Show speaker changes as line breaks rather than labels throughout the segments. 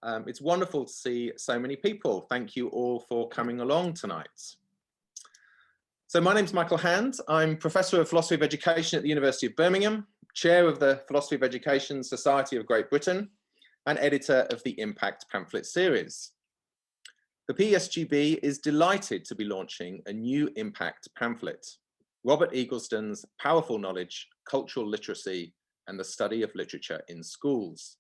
It's wonderful to see so many people. Thank you all for coming along tonight. So my name's Michael Hand. I'm Professor of Philosophy of Education at the University of Birmingham, Chair of the Philosophy of Education Society of Great Britain, and editor of the Impact Pamphlet series. The PSGB is delighted to be launching a new Impact pamphlet, Robert Eggleston's Powerful Knowledge, Cultural Literacy, and the Study of Literature in Schools.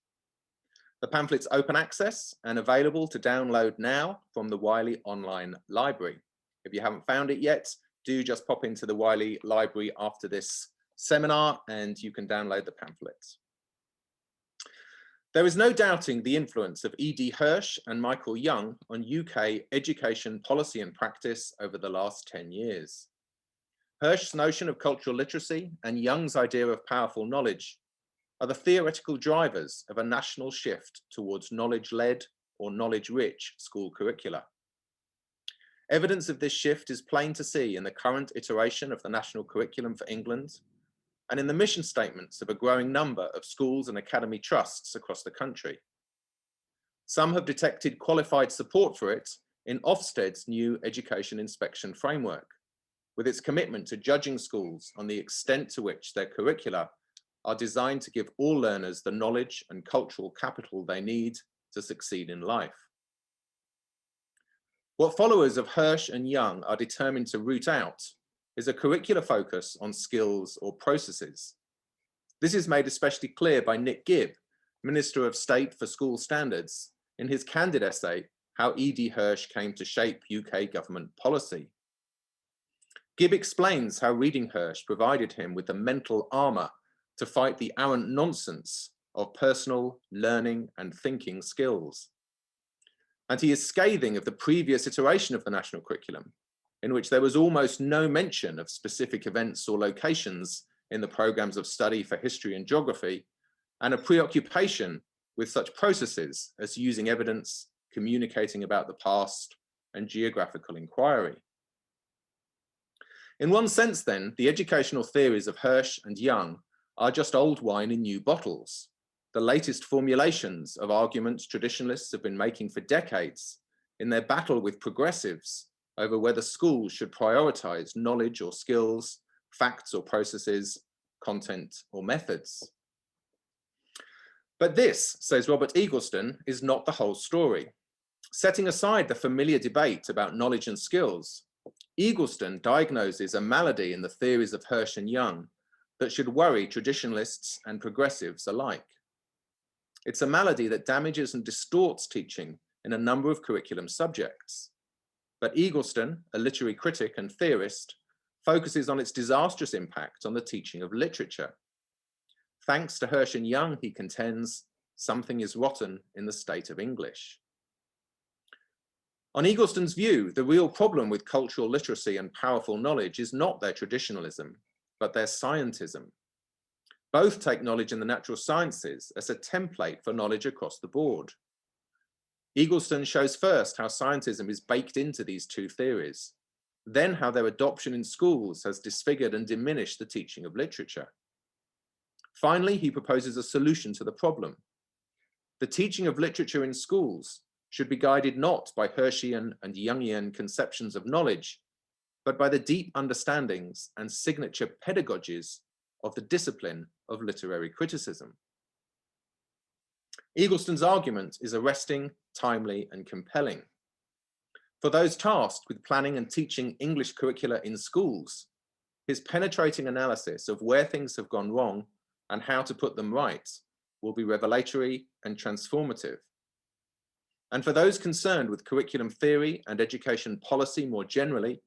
The pamphlet's open access and available to download now from the Wiley Online Library. If you haven't found it yet, do just pop into the Wiley Library after this seminar and you can download the pamphlet. There is no doubting the influence of E.D. Hirsch and Michael Young on UK education policy and practice over the last 10 years. Hirsch's notion of cultural literacy and Young's idea of powerful knowledge are the theoretical drivers of a national shift towards knowledge-led or knowledge-rich school curricula. Evidence of this shift is plain to see in the current iteration of the National Curriculum for England and in the mission statements of a growing number of schools and academy trusts across the country. Some have detected qualified support for it in Ofsted's new education inspection framework, with its commitment to judging schools on the extent to which their curricula are designed to give all learners the knowledge and cultural capital they need to succeed in life. What followers of Hirsch and Young are determined to root out is a curricular focus on skills or processes. This is made especially clear by Nick Gibb, Minister of State for School Standards, in his candid essay, How E.D. Hirsch Came to Shape UK Government Policy. Gibb explains how reading Hirsch provided him with the mental armor to fight the arrant nonsense of personal learning and thinking skills. And he is scathing of the previous iteration of the national curriculum, in which there was almost no mention of specific events or locations in the programs of study for history and geography, and a preoccupation with such processes as using evidence, communicating about the past, and geographical inquiry. In one sense then, the educational theories of Hirsch and Young are just old wine in new bottles, the latest formulations of arguments traditionalists have been making for decades in their battle with progressives over whether schools should prioritize knowledge or skills, facts or processes, content or methods. But this, says Robert Eggleston, is not the whole story. Setting aside the familiar debate about knowledge and skills, Eggleston diagnoses a malady in the theories of Hirsch and Young that should worry traditionalists and progressives alike. It's a malady that damages and distorts teaching in a number of curriculum subjects. But Eggleston, a literary critic and theorist, focuses on its disastrous impact on the teaching of literature. Thanks to Hirsch and Young, he contends, something is rotten in the state of English. On Eggleston's view, the real problem with cultural literacy and powerful knowledge is not their traditionalism, but their scientism. Both take knowledge in the natural sciences as a template for knowledge across the board. Eggleston shows first how scientism is baked into these two theories, then how their adoption in schools has disfigured and diminished the teaching of literature. Finally, he proposes a solution to the problem. The teaching of literature in schools should be guided not by Hirschian and Jungian conceptions of knowledge, but by the deep understandings and signature pedagogies of the discipline of literary criticism. Eggleston's argument is arresting, timely, and compelling. For those tasked with planning and teaching English curricula in schools, his penetrating analysis of where things have gone wrong and how to put them right will be revelatory and transformative. And for those concerned with curriculum theory and education policy more generally,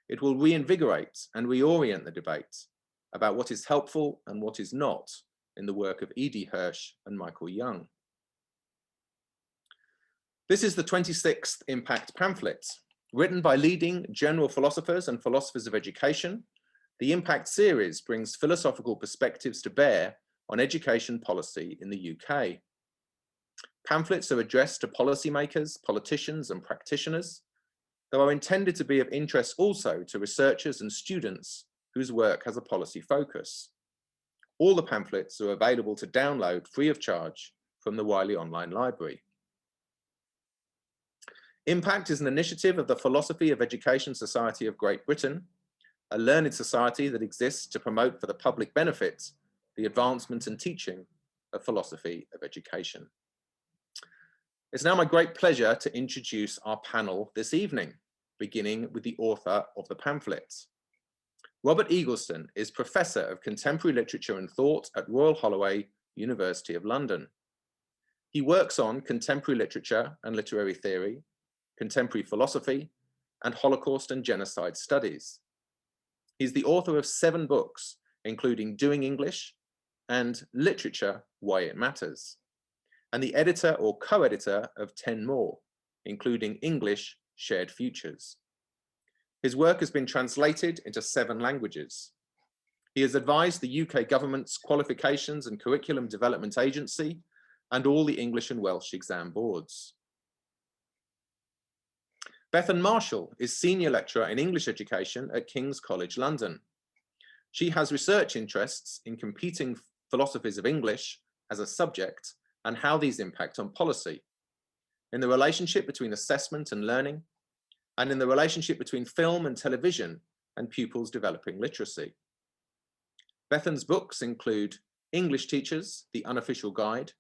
it will reinvigorate and reorient the debate about what is helpful and what is not in the work of E.D. Hirsch and Michael Young. This is the 26th Impact pamphlet. Written by leading general philosophers and philosophers of education, the Impact series brings philosophical perspectives to bear on education policy in the UK. Pamphlets are addressed to policymakers, politicians, and practitioners, though are intended to be of interest also to researchers and students whose work has a policy focus. All the pamphlets are available to download free of charge from the Wiley Online Library. Impact is an initiative of the Philosophy of Education Society of Great Britain, a learned society that exists to promote for the public benefit the advancement and teaching of philosophy of education. It's now my great pleasure to introduce our panel this evening, beginning with the author of the pamphlet. Robert Eagleston is Professor of Contemporary Literature and Thought at Royal Holloway, University of London. He works on contemporary literature and literary theory, contemporary philosophy, and Holocaust and genocide studies. He's the author of 7 books, including Doing English and Literature, Why It Matters, and the editor or co-editor of 10 more, including English, Shared Futures. His work has been translated into 7 languages. He has advised the UK government's Qualifications and Curriculum Development Agency and all the English and Welsh exam boards. Bethan Marshall is Senior Lecturer in English Education at King's College London. She has research interests in competing philosophies of English as a subject and how these impact on policy, in the relationship between assessment and learning, and in the relationship between film and television and pupils developing literacy. Bethan's books include English Teachers, The Unofficial Guide,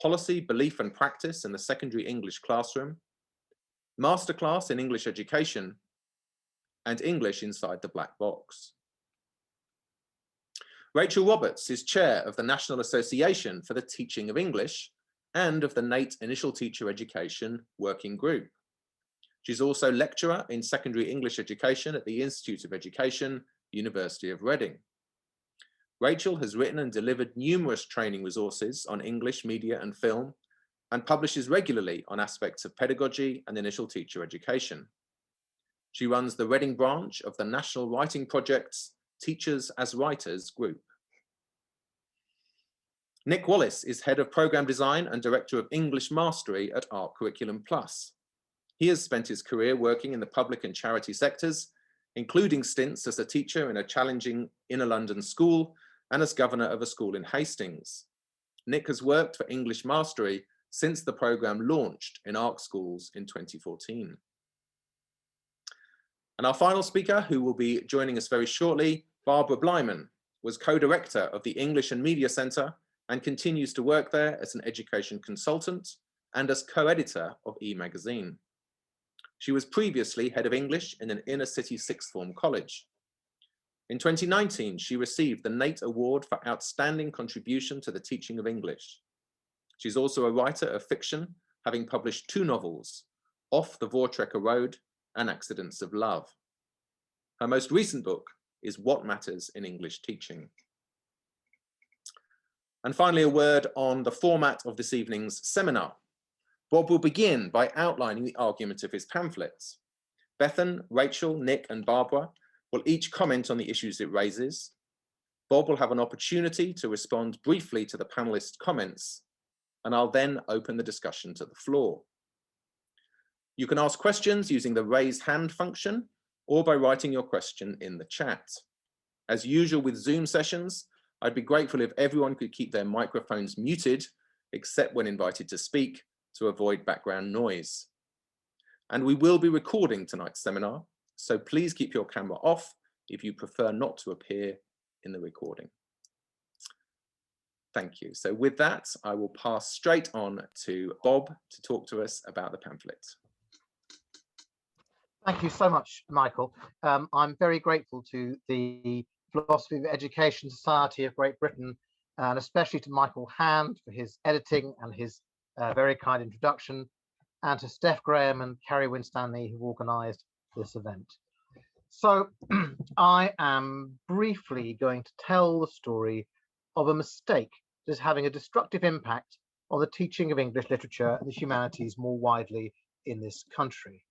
Policy, Belief and Practice in the Secondary English Classroom, Masterclass in English Education, and English Inside the Black Box. Rachel Roberts is Chair of the National Association for the Teaching of English and of the NATE Initial Teacher Education Working Group. She's also lecturer in secondary English education at the Institute of Education, University of Reading. Rachel has written and delivered numerous training resources on English, media and film, and publishes regularly on aspects of pedagogy and initial teacher education. She runs the Reading branch of the National Writing Project's Teachers as Writers group. Nick Wallace is Head of Programme Design and Director of English Mastery at Art Curriculum Plus. He has spent his career working in the public and charity sectors, including stints as a teacher in a challenging inner London school and as governor of a school in Hastings. Nick has worked for English Mastery since the programme launched in ARC schools in 2014. And our final speaker, who will be joining us very shortly, Barbara Blyman, was co-director of the English and Media Centre and continues to work there as an education consultant and as co-editor of E-Magazine. She was previously head of English in an inner city sixth form college. In 2019, she received the NATE Award for Outstanding Contribution to the Teaching of English. She's also a writer of fiction, having published 2 novels, Off the Voortrekker Road and Accidents of Love. Her most recent book is What Matters in English Teaching. And finally, a word on the format of this evening's seminar. Bob will begin by outlining the argument of his pamphlets. Bethan, Rachel, Nick and Barbara will each comment on the issues it raises. Bob will have an opportunity to respond briefly to the panelists' comments, and I'll then open the discussion to the floor. You can ask questions using the raise hand function or by writing your question in the chat. As usual with Zoom sessions, I'd be grateful if everyone could keep their microphones muted, except when invited to speak, to avoid background noise. And we will be recording tonight's seminar, so please keep your camera off if you prefer not to appear in the recording. Thank you. So with that, I will pass straight on to Bob to talk to us about the pamphlet.
Thank you so much, Michael. I'm very grateful to the Philosophy of Education Society of Great Britain, and especially to Michael Hand for his editing and his very kind introduction, and to Steph Graham and Carrie Winstanley who organised this event. So I am briefly going to tell the story of a mistake that is having a destructive impact on the teaching of English literature and the humanities more widely in this country.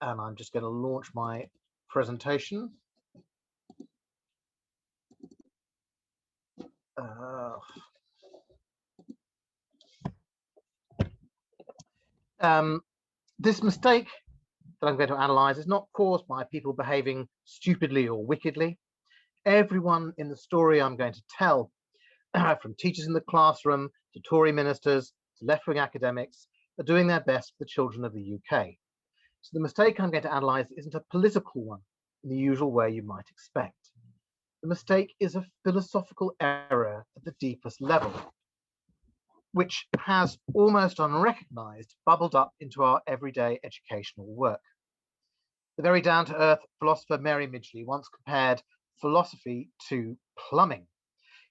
And I'm just going to launch my presentation. This mistake that I'm going to analyze is not caused by people behaving stupidly or wickedly. Everyone in the story I'm going to tell, from teachers in the classroom to Tory ministers to left-wing academics, are doing their best for the children of the UK. So the mistake I'm going to analyse isn't a political one in the usual way you might expect. The mistake is a philosophical error at the deepest level, which has almost unrecognised bubbled up into our everyday educational work. The very down-to-earth philosopher Mary Midgley once compared philosophy to plumbing.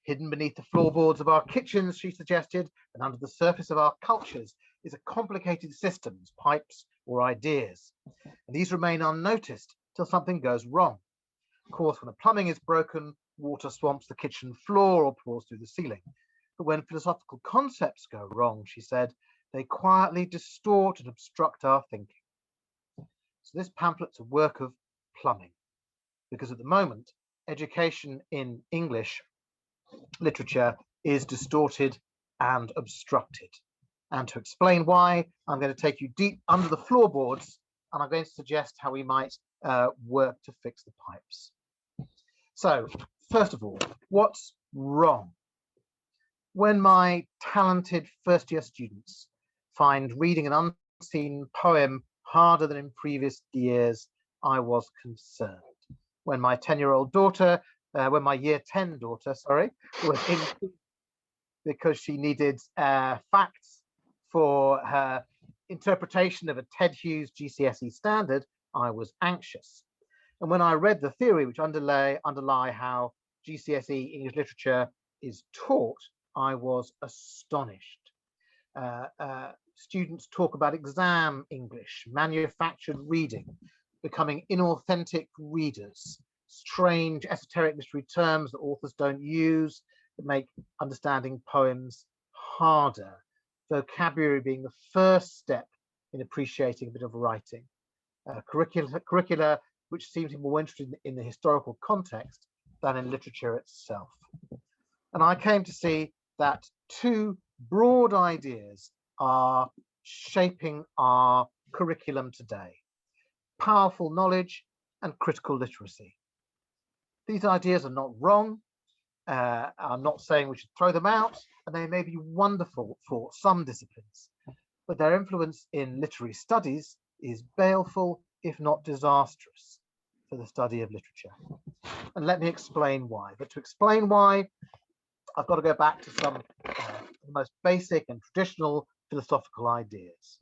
Hidden beneath the floorboards of our kitchens, she suggested, and under the surface of our cultures is a complicated systems, pipes, or ideas. And these remain unnoticed till something goes wrong. Of course, when the plumbing is broken, water swamps the kitchen floor or pours through the ceiling. But when philosophical concepts go wrong, she said, they quietly distort and obstruct our thinking. So this pamphlet's a work of plumbing, because at the moment, education in English literature is distorted and obstructed. And to explain why, I'm going to take you deep under the floorboards, and I'm going to suggest how we might work to fix the pipes. So, first of all, what's wrong? When my talented first-year students find reading an unseen poem harder than in previous years, I was concerned. When my 10-year-old daughter, when my year 10 daughter, was in because she needed facts for her interpretation of a Ted Hughes GCSE standard, I was anxious. And when I read the theory which underlie how GCSE English literature is taught, I was astonished. Students talk about exam English, manufactured reading, becoming inauthentic readers, strange esoteric mystery terms that authors don't use that make understanding poems harder, vocabulary being the first step in appreciating a bit of writing, curricula which seem to be more interested in the historical context than in literature itself. And I came to see that two broad ideas are shaping our curriculum today: powerful knowledge and critical literacy. These ideas are not wrong. I'm not saying we should throw them out, and they may be wonderful for some disciplines, but their influence in literary studies is baleful, if not disastrous, for the study of literature. And let me explain why. But to explain why, I've got to go back to some of the most basic and traditional philosophical ideas.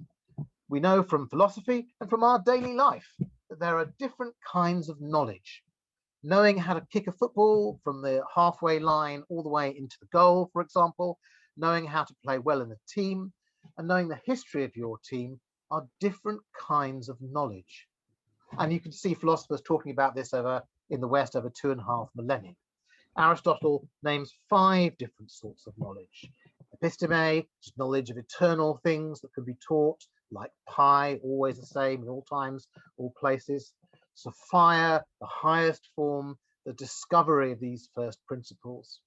We know from philosophy and from our daily life that there are different kinds of knowledge. Knowing how to kick a football from the halfway line all the way into the goal, for example, knowing how to play well in a team, and knowing the history of your team are different kinds of knowledge. And you can see philosophers talking about this in the West over 2.5 millennia. Aristotle names 5 different sorts of knowledge. Episteme, knowledge of eternal things that can be taught, like pi, always the same in all times, all places. Sophia, the highest form, the discovery of these first principles.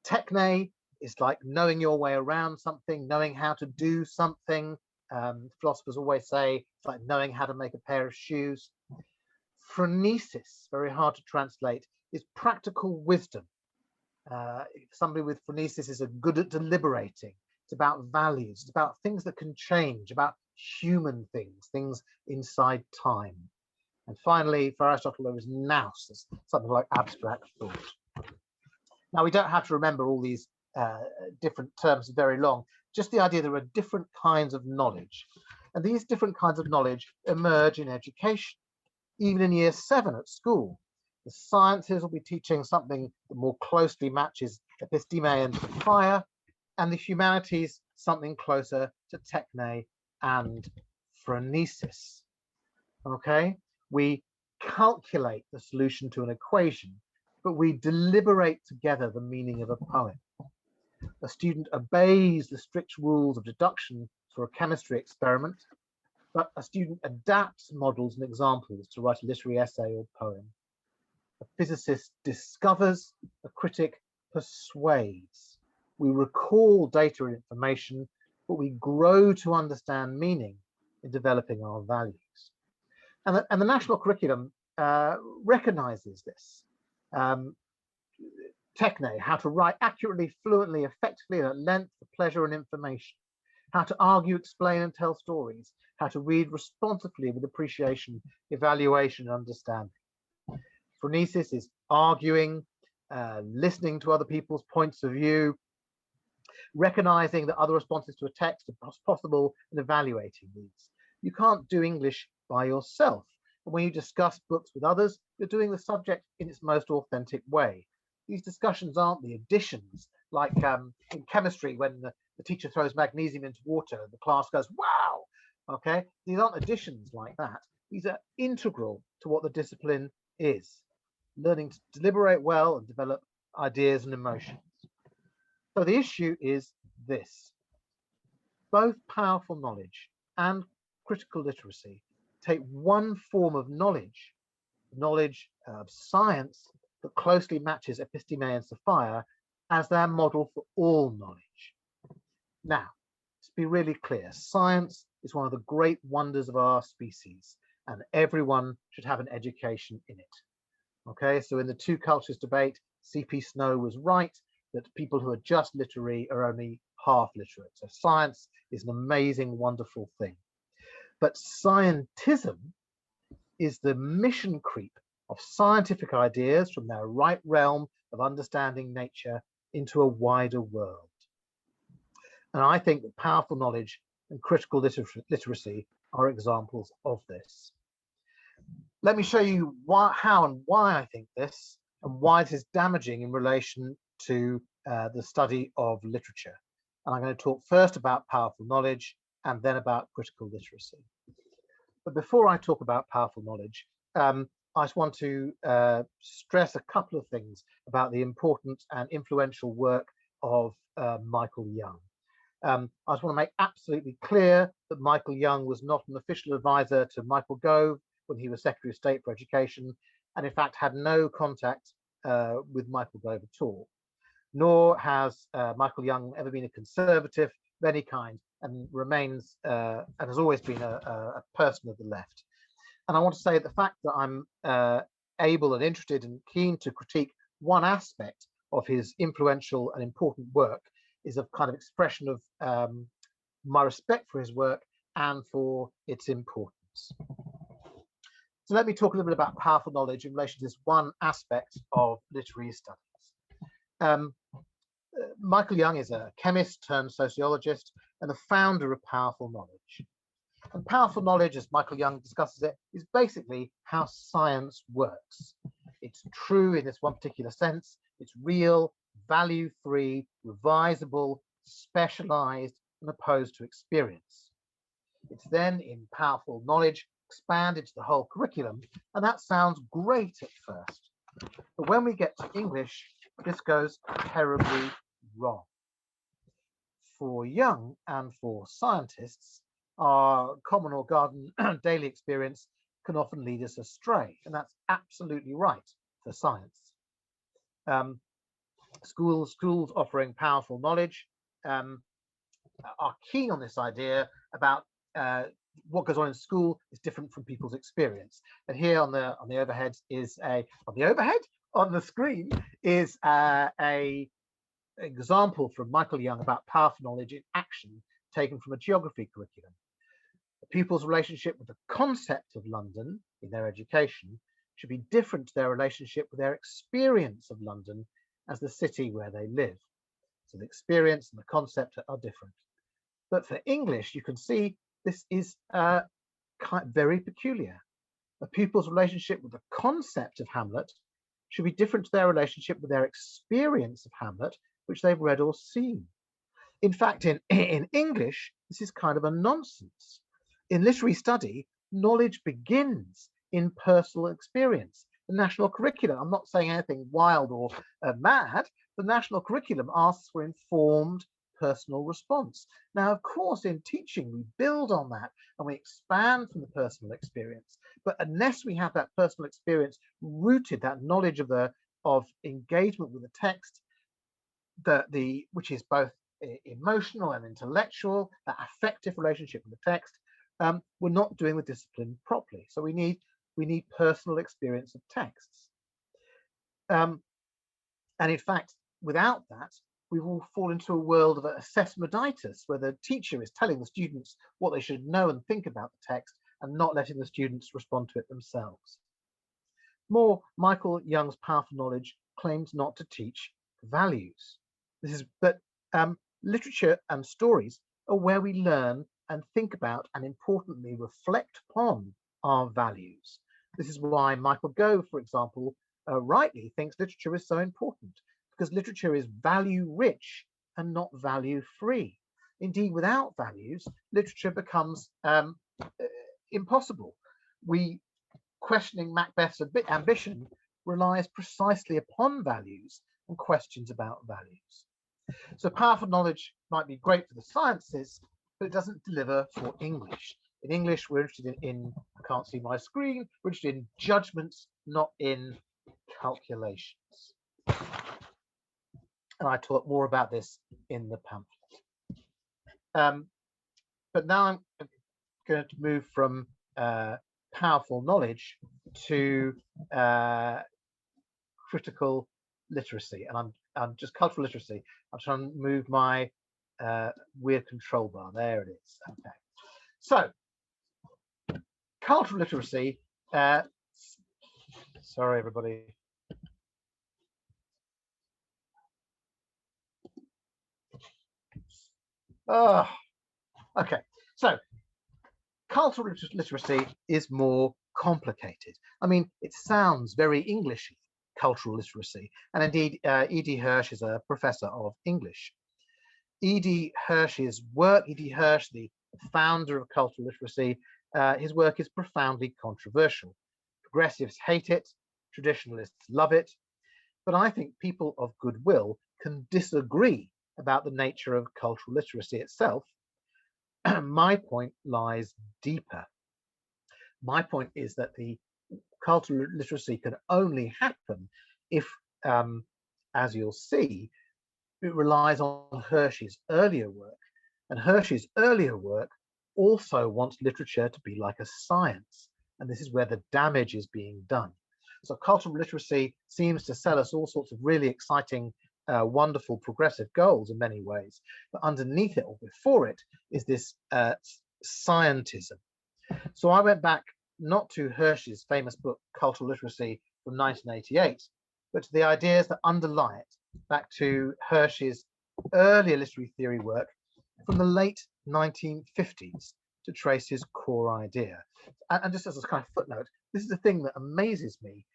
Techne is like knowing your way around something, knowing how to do something. Philosophers always say it's like knowing how to make a pair of shoes. Phronesis, very hard to translate, is practical wisdom. Somebody with phronesis is good at deliberating. It's about values, it's about things that can change, about human things, things inside time. And finally, for Aristotle, there is nous, something like abstract thought. Now, we don't have to remember all these different terms very long, just the idea there are different kinds of knowledge. And these different kinds of knowledge emerge in education. Even in year 7 at school, the sciences will be teaching something that more closely matches episteme and sophia, and the humanities something closer to techne and phronesis. Okay, we calculate the solution to an equation, but we deliberate together the meaning of a poem. A student obeys the strict rules of deduction for a chemistry experiment, but a student adapts models and examples to write a literary essay or poem. A physicist discovers, a critic persuades. We recall data and information, but we grow to understand meaning in developing our values. And the national curriculum recognizes this. Techne, how to write accurately, fluently, effectively, and at length for pleasure and information. how to argue, explain, and tell stories, how to read responsively with appreciation, evaluation, and understanding. Phronesis is arguing, listening to other people's points of view, recognizing that other responses to a text are possible, and evaluating these. You can't do English by yourself. And when you discuss books with others, you're doing the subject in its most authentic way. These discussions aren't the additions, like in chemistry, when the teacher throws magnesium into water, the class goes, wow, okay? These aren't additions like that. These are integral to what the discipline is. Learning to deliberate well and develop ideas and emotions. So the issue is this. Both powerful knowledge and critical literacy take one form of knowledge of science that closely matches Episteme and Sophia as their model for all knowledge. Now, to be really clear, science is one of the great wonders of our species, and everyone should have an education in it. Okay, so in the two cultures debate, C.P. Snow was right that people who are just literary are only half literate. So science is an amazing, wonderful thing. But scientism is the mission creep of scientific ideas from their right realm of understanding nature into a wider world. And I think that powerful knowledge and critical literacy are examples of this. Let me show you how and why I think this, and why it is damaging in relation to the study of literature. And I'm going to talk first about powerful knowledge and then about critical literacy. But before I talk about powerful knowledge, I just want to stress a couple of things about the important and influential work of Michael Young. I just want to make absolutely clear that Michael Young was not an official advisor to Michael Gove when he was Secretary of State for Education, and in fact had no contact with Michael Gove at all. Nor has Michael Young ever been a conservative of any kind, and remains and has always been a person of the left. And I want to say the fact that I'm able and interested and keen to critique one aspect of his influential and important work is a kind of expression of my respect for his work and for its importance. So let me talk a little bit about powerful knowledge in relation to this one aspect of literary studies. Michael Young is a chemist turned sociologist and the founder of Powerful Knowledge. And powerful knowledge, as Michael Young discusses it, is basically how science works. It's true in this one particular sense. It's real, value-free, revisable, specialized, and opposed to experience. It's then, in powerful knowledge, expanded to the whole curriculum, and that sounds great at first. But when we get to English, this goes terribly wrong. For Young and for scientists, our common or garden daily experience can often lead us astray, and that's absolutely right for science. Schools offering powerful knowledge are keen on this idea about what goes on in school is different from people's experience. And here on the overhead is on the screen is a example from Michael Young about powerful knowledge in action taken from a geography curriculum. The pupil's relationship with the concept of London in their education should be different to their relationship with their experience of London as the city where they live. So the experience and the concept are different. But for English, you can see this is very peculiar. A pupil's relationship with the concept of Hamlet should be different to their relationship with their experience of Hamlet, which they've read or seen. In fact, in English, this is kind of a nonsense. In literary study, knowledge begins in personal experience. The national curriculum, I'm not saying anything wild or mad, the national curriculum asks for informed personal response. Now, of course, in teaching, we build on that and we expand from the personal experience. But unless we have that personal experience rooted, that knowledge of engagement with the text, which is both emotional and intellectual, that affective relationship with the text, we're not doing the discipline properly. So we need personal experience of texts. And in fact, without that, we will fall into a world of assessmentitis, where the teacher is telling the students what they should know and think about the text and not letting the students respond to it themselves. More, Michael Young's powerful knowledge claims not to teach values. But literature and stories are where we learn and think about and importantly reflect upon our values. This is why Michael Gove, for example, rightly thinks literature is so important, because literature is value rich and not value free. Indeed, without values, literature becomes impossible. Questioning Macbeth's ambition relies precisely upon values and questions about values. So powerful knowledge might be great for the sciences, but it doesn't deliver for English. In English, we're interested in I can't see my screen, we're interested in judgments, not in calculations. And I talk more about this in the pamphlet. But now I'm going to move from powerful knowledge to critical literacy, and I'm just cultural literacy. I'm trying to move my weird control bar. There it is. Okay. So cultural literacy. Sorry, everybody. Oh, okay. So cultural literacy is more complicated. I mean, it sounds very Englishy, cultural literacy, and indeed E.D. Hirsch is a professor of English. E.D. Hirsch's work, E.D. Hirsch, the founder of cultural literacy, his work is profoundly controversial. Progressives hate it, traditionalists love it, but I think people of goodwill can disagree about the nature of cultural literacy itself. My point lies deeper. My point is that the cultural literacy can only happen if, as you'll see, it relies on Hirsch's earlier work. And Hirsch's earlier work also wants literature to be like a science. And this is where the damage is being done. So cultural literacy seems to sell us all sorts of really exciting, wonderful progressive goals in many ways. But underneath it or before it is this scientism. So I went back not to Hirsch's famous book, Cultural Literacy from 1988, but to the ideas that underlie it, back to Hirsch's earlier literary theory work from the late 1950s to trace his core idea. And just as a kind of footnote, this is the thing that amazes me.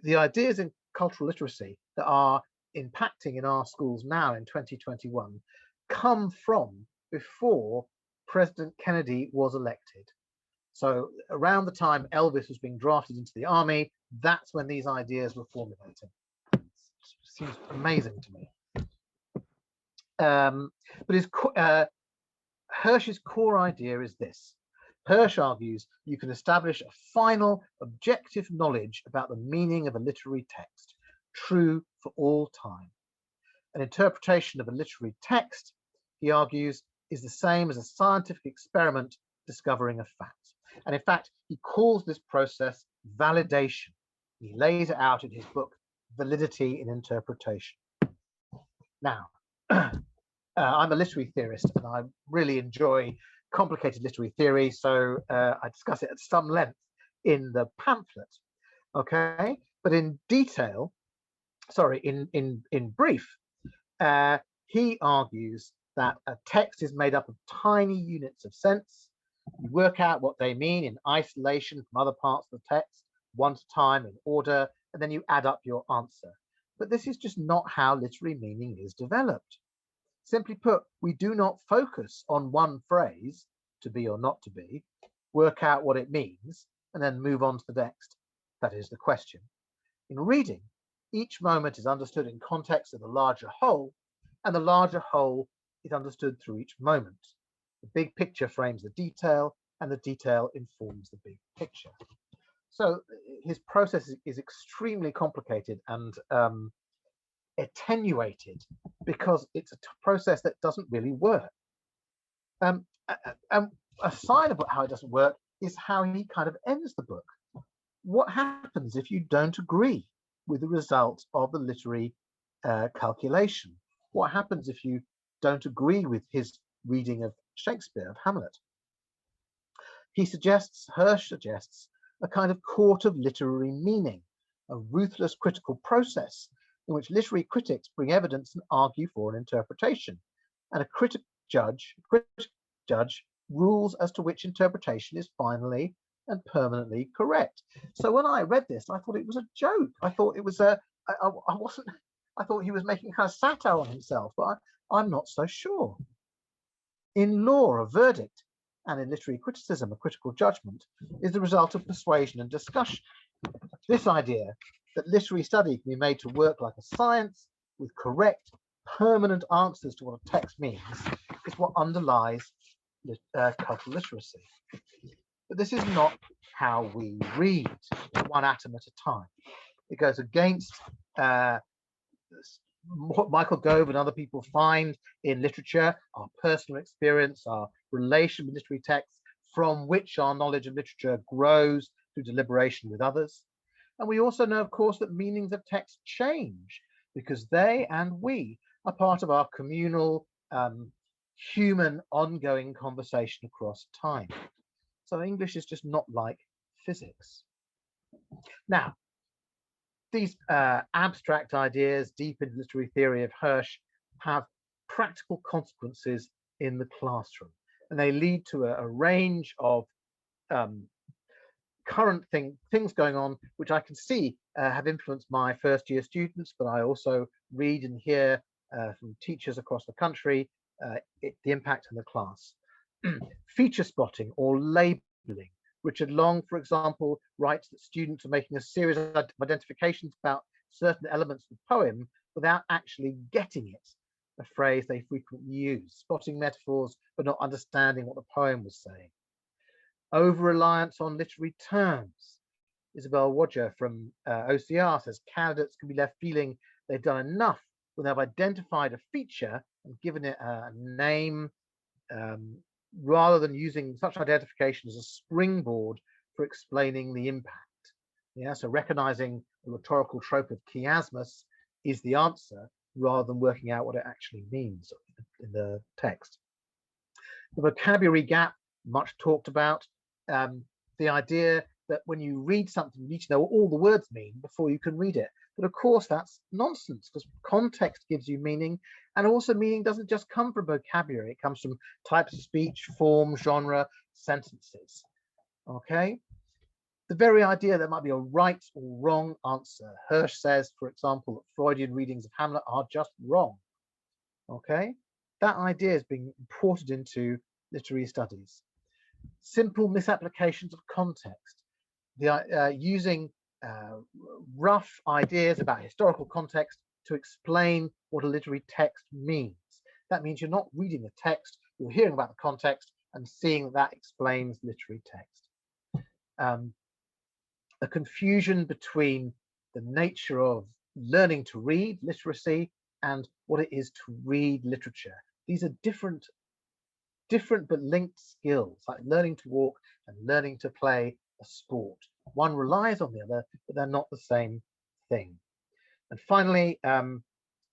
The ideas in cultural literacy that are impacting in our schools now in 2021 come from before President Kennedy was elected. So around the time Elvis was being drafted into the army, that's when these ideas were formulating. It seems amazing to me. But Hirsch's core idea is this. Hirsch argues you can establish a final objective knowledge about the meaning of a literary text, true for all time. An interpretation of a literary text, he argues, is the same as a scientific experiment discovering a fact. And in fact, he calls this process validation. He lays it out in his book, Validity in Interpretation. Now, I'm a literary theorist and I really enjoy complicated literary theory, so I discuss it at some length in the pamphlet. Okay, but in detail, sorry, in brief, he argues that a text is made up of tiny units of sense. You work out what they mean in isolation from other parts of the text, one at a time in order, and then you add up your answer. But this is just not how literary meaning is developed. Simply put, we do not focus on one phrase, to be or not to be, work out what it means, and then move on to the next. That is the question. In reading, each moment is understood in context of the larger whole, and the larger whole is understood through each moment. The big picture frames the detail, and the detail informs the big picture. So his process is extremely complicated and attenuated because it's a process that doesn't really work. A sign of how it doesn't work is how he kind of ends the book. What happens if you don't agree with the result of the literary calculation? what happens if you don't agree with his reading of Shakespeare, of Hamlet? Hirsch suggests a kind of court of literary meaning, a ruthless critical process in which literary critics bring evidence and argue for an interpretation, and a critic judge rules as to which interpretation is finally and permanently correct. So when I read this, I thought it was a joke. I thought it was I wasn't. I thought he was making kind of satire on himself, but I'm not so sure. In law, a verdict, and in literary criticism, a critical judgment, is the result of persuasion and discussion. This idea that literary study can be made to work like a science with correct, permanent answers to what a text means is what underlies cultural literacy. But this is not how we read, one atom at a time. It goes against what Michael Gove and other people find in literature, our personal experience, our relation with literary texts, from which our knowledge of literature grows through deliberation with others. And we also know, of course, that meanings of text change because they and we are part of our communal, human, ongoing conversation across time. So English is just not like physics. Now, these abstract ideas, deep in literary theory of Hirsch, have practical consequences in the classroom, and they lead to a range of current things going on, which I can see have influenced my first-year students, but I also read and hear from teachers across the country the impact on the class. Feature spotting or labeling. Richard Long, for example, writes that students are making a series of identifications about certain elements of the poem without actually getting it, a phrase they frequently use, spotting metaphors but not understanding what the poem was saying. Over-reliance on literary terms. Isabel Wodger from OCR says candidates can be left feeling they've done enough when they've identified a feature and given it a name, rather than using such identification as a springboard for explaining the impact. Yeah, so recognizing the rhetorical trope of chiasmus is the answer rather than working out what it actually means in the text. The vocabulary gap, much talked about. The idea that when you read something, you need to know what all the words mean before you can read it. But of course, that's nonsense because context gives you meaning. And also meaning doesn't just come from vocabulary. It comes from types of speech, form, genre, sentences. Okay. The very idea there might be a right or wrong answer. Hirsch says, for example, that Freudian readings of Hamlet are just wrong. Okay. That idea is being imported into literary studies. Simple misapplications of context. Using rough ideas about historical context to explain what a literary text means. That means you're not reading the text, you're hearing about the context and seeing that explains literary text. A confusion between the nature of learning to read, literacy, and what it is to read literature. These are different but linked skills, like learning to walk and learning to play a sport. One relies on the other, but they're not the same thing. And finally,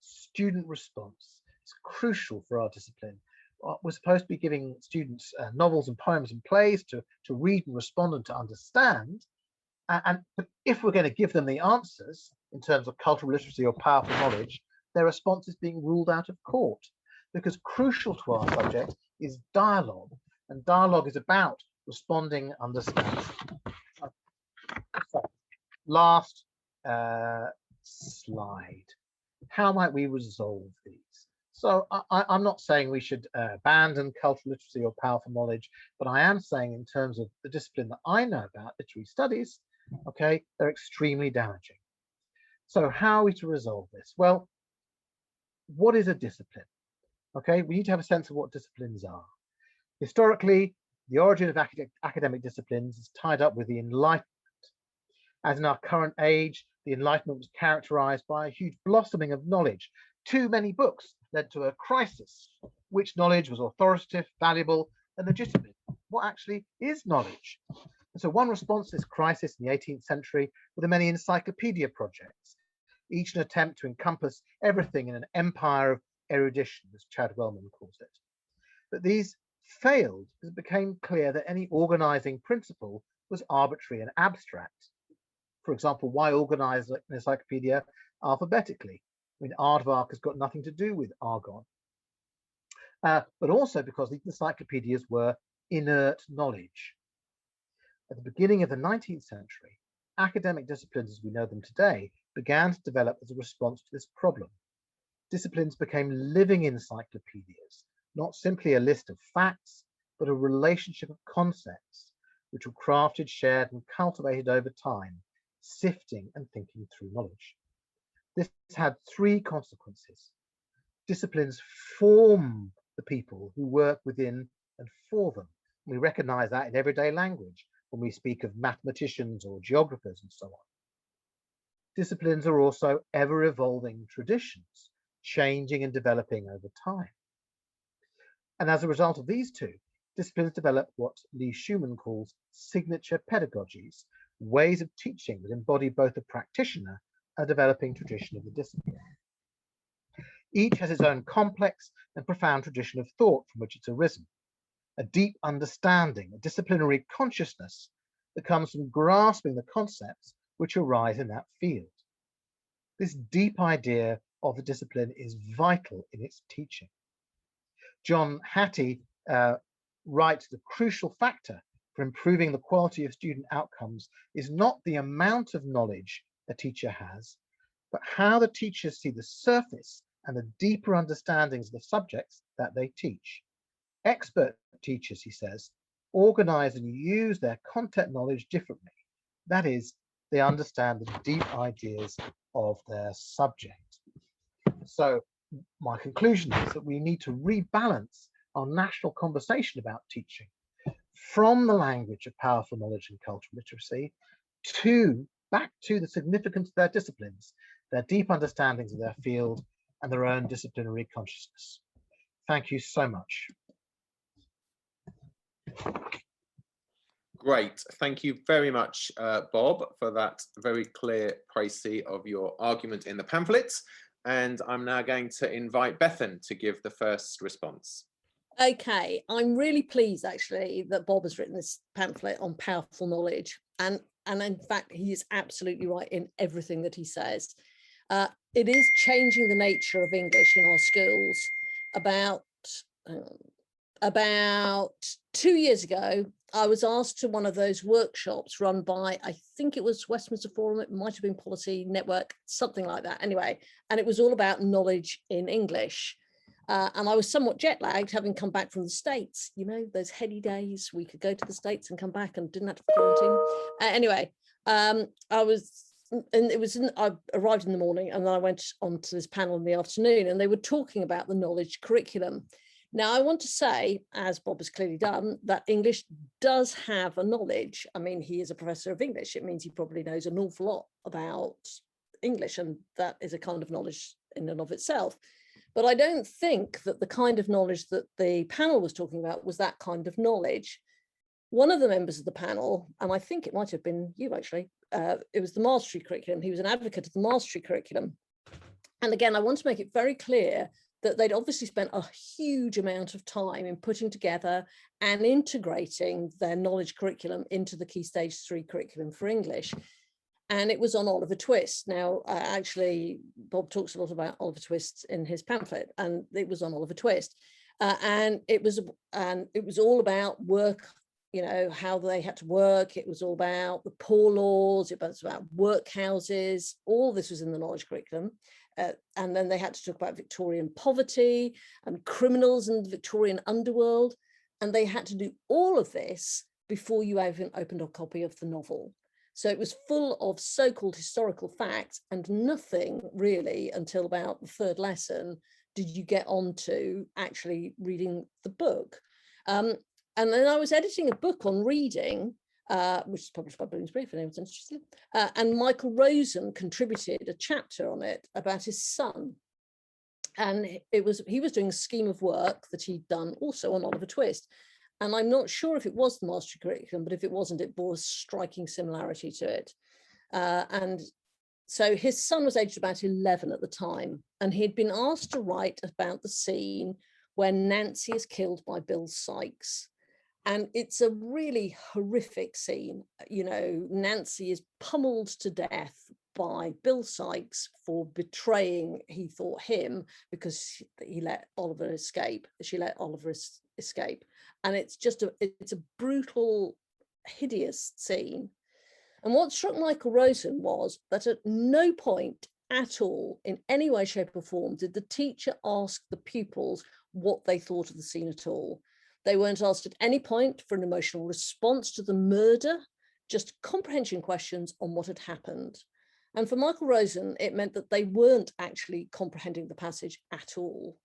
student response. It's crucial for our discipline. We're supposed to be giving students novels and poems and plays to read and respond and to understand. But if we're going to give them the answers in terms of cultural literacy or powerful knowledge, their response is being ruled out of court. Because crucial to our subject is dialogue, and dialogue is about responding, understanding. So, last slide. How might we resolve these? So I'm not saying we should abandon cultural literacy or powerful knowledge, but I am saying in terms of the discipline that I know about, literary studies, okay, they're extremely damaging. So how are we to resolve this? Well, what is a discipline? Okay, we need to have a sense of what disciplines are. Historically, the origin of academic disciplines is tied up with the Enlightenment. As in our current age, the Enlightenment was characterized by a huge blossoming of knowledge. Too many books led to a crisis. Which knowledge was authoritative, valuable, and legitimate? What actually is knowledge? And so one response to this crisis in the 18th century were the many encyclopedia projects, each an attempt to encompass everything in an empire of erudition, as Chad Wellman calls it. But these failed as it became clear that any organizing principle was arbitrary and abstract. For example, why organize an encyclopedia alphabetically? I mean, Aardvark has got nothing to do with Argon. But also because these encyclopedias were inert knowledge. At the beginning of the 19th century, academic disciplines as we know them today began to develop as a response to this problem. Disciplines became living encyclopedias, not simply a list of facts, but a relationship of concepts, which were crafted, shared, and cultivated over time, sifting and thinking through knowledge. This had three consequences. Disciplines form the people who work within and for them. We recognize that in everyday language when we speak of mathematicians or geographers and so on. Disciplines are also ever-evolving traditions, changing and developing over time. And as a result of these two, disciplines develop what Lee Schumann calls signature pedagogies, ways of teaching that embody both a practitioner and a developing tradition of the discipline. Each has its own complex and profound tradition of thought from which it's arisen, a deep understanding, a disciplinary consciousness that comes from grasping the concepts which arise in that field. This deep idea of the discipline is vital in its teaching. John Hattie writes the crucial factor for improving the quality of student outcomes is not the amount of knowledge a teacher has, but how the teachers see the surface and the deeper understandings of the subjects that they teach. Expert teachers, he says, organize and use their content knowledge differently. That is, they understand the deep ideas of their subject. So my conclusion is that we need to rebalance our national conversation about teaching from the language of powerful knowledge and cultural literacy back to the significance of their disciplines, their deep understandings of their field, and their own disciplinary consciousness. Thank you so much.
Great. Thank you very much, Bob, for that very clear précis of your argument in the pamphlet. And I'm now going to invite Bethan to give the first response.
Okay, I'm really pleased actually that Bob has written this pamphlet on powerful knowledge. And in fact, he is absolutely right in everything that he says. It is changing the nature of English in our schools. About 2 years ago, I was asked to one of those workshops run by, I think it was Westminster Forum, it might have been Policy Network, something like that anyway, and it was all about knowledge in English. And I was somewhat jet lagged, having come back from the States, you know, those heady days, we could go to the States and come back and didn't have to quarantine. Anyway, I arrived in the morning and then I went on to this panel in the afternoon and they were talking about the knowledge curriculum. Now, I want to say, as Bob has clearly done, that English does have a knowledge. I mean, he is a professor of English. It means he probably knows an awful lot about English, and that is a kind of knowledge in and of itself. But I don't think that the kind of knowledge that the panel was talking about was that kind of knowledge. One of the members of the panel, and I think it might have been you actually, it was the mastery curriculum. He was an advocate of the mastery curriculum. And again, I want to make it very clear that they'd obviously spent a huge amount of time in putting together and integrating their knowledge curriculum into the Key Stage 3 curriculum for English. And it was on Oliver Twist. Now, actually, Bob talks a lot about Oliver Twist in his pamphlet, and it was on Oliver Twist. And it was all about work, you know, how they had to work. It was all about the poor laws. It was about workhouses. All this was in the knowledge curriculum. And then they had to talk about Victorian poverty and criminals in the Victorian underworld. And they had to do all of this before you even opened a copy of the novel. So it was full of so-called historical facts and nothing really until about the third lesson did you get on to actually reading the book. And then I was editing a book on reading, which is published by Bloomsbury, if anyone's interested. And Michael Rosen contributed a chapter on it about his son. And he was doing a scheme of work that he'd done also on Oliver Twist. And I'm not sure if it was the mastery curriculum, but if it wasn't, it bore a striking similarity to it. And So his son was aged about 11 at the time, and he'd been asked to write about the scene when Nancy is killed by Bill Sikes. And it's a really horrific scene. You know, Nancy is pummeled to death by Bill Sikes for betraying, he thought, him, because he let Oliver escape. She let Oliver escape. And it's just it's a brutal, hideous scene. And what struck Michael Rosen was that at no point at all, in any way, shape or form, did the teacher ask the pupils what they thought of the scene at all. They weren't asked at any point for an emotional response to the murder, just comprehension questions on what had happened. And for Michael Rosen, it meant that they weren't actually comprehending the passage at all,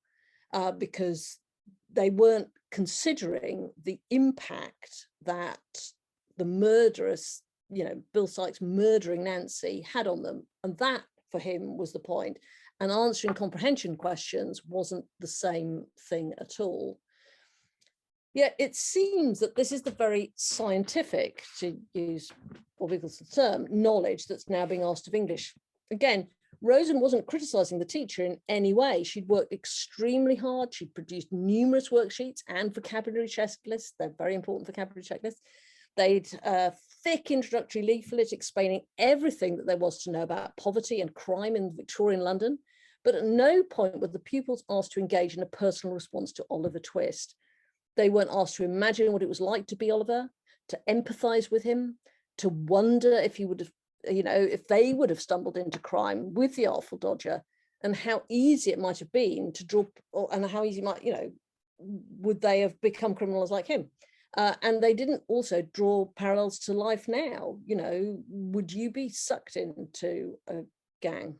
because they weren't considering the impact that the murderous, you know, Bill Sikes murdering Nancy had on them. And that for him was the point. And answering comprehension questions wasn't the same thing at all. Yet it seems that this is the very scientific, to use Bob Eagleson's term, knowledge that's now being asked of English. Again, Rosen wasn't criticizing the teacher in any way. She'd worked extremely hard. She'd produced numerous worksheets and vocabulary checklists. They're very important vocabulary checklists. They'd thick introductory leaflet explaining everything that there was to know about poverty and crime in Victorian London. But at no point were the pupils asked to engage in a personal response to Oliver Twist. They weren't asked to imagine what it was like to be Oliver, to empathize with him, to wonder if he would have, you know, if they would have stumbled into crime with the Artful Dodger, and how easy it might have been to draw, and how easy might, you know, would they have become criminals like him? And they didn't also draw parallels to life now. You know, would you be sucked into a gang?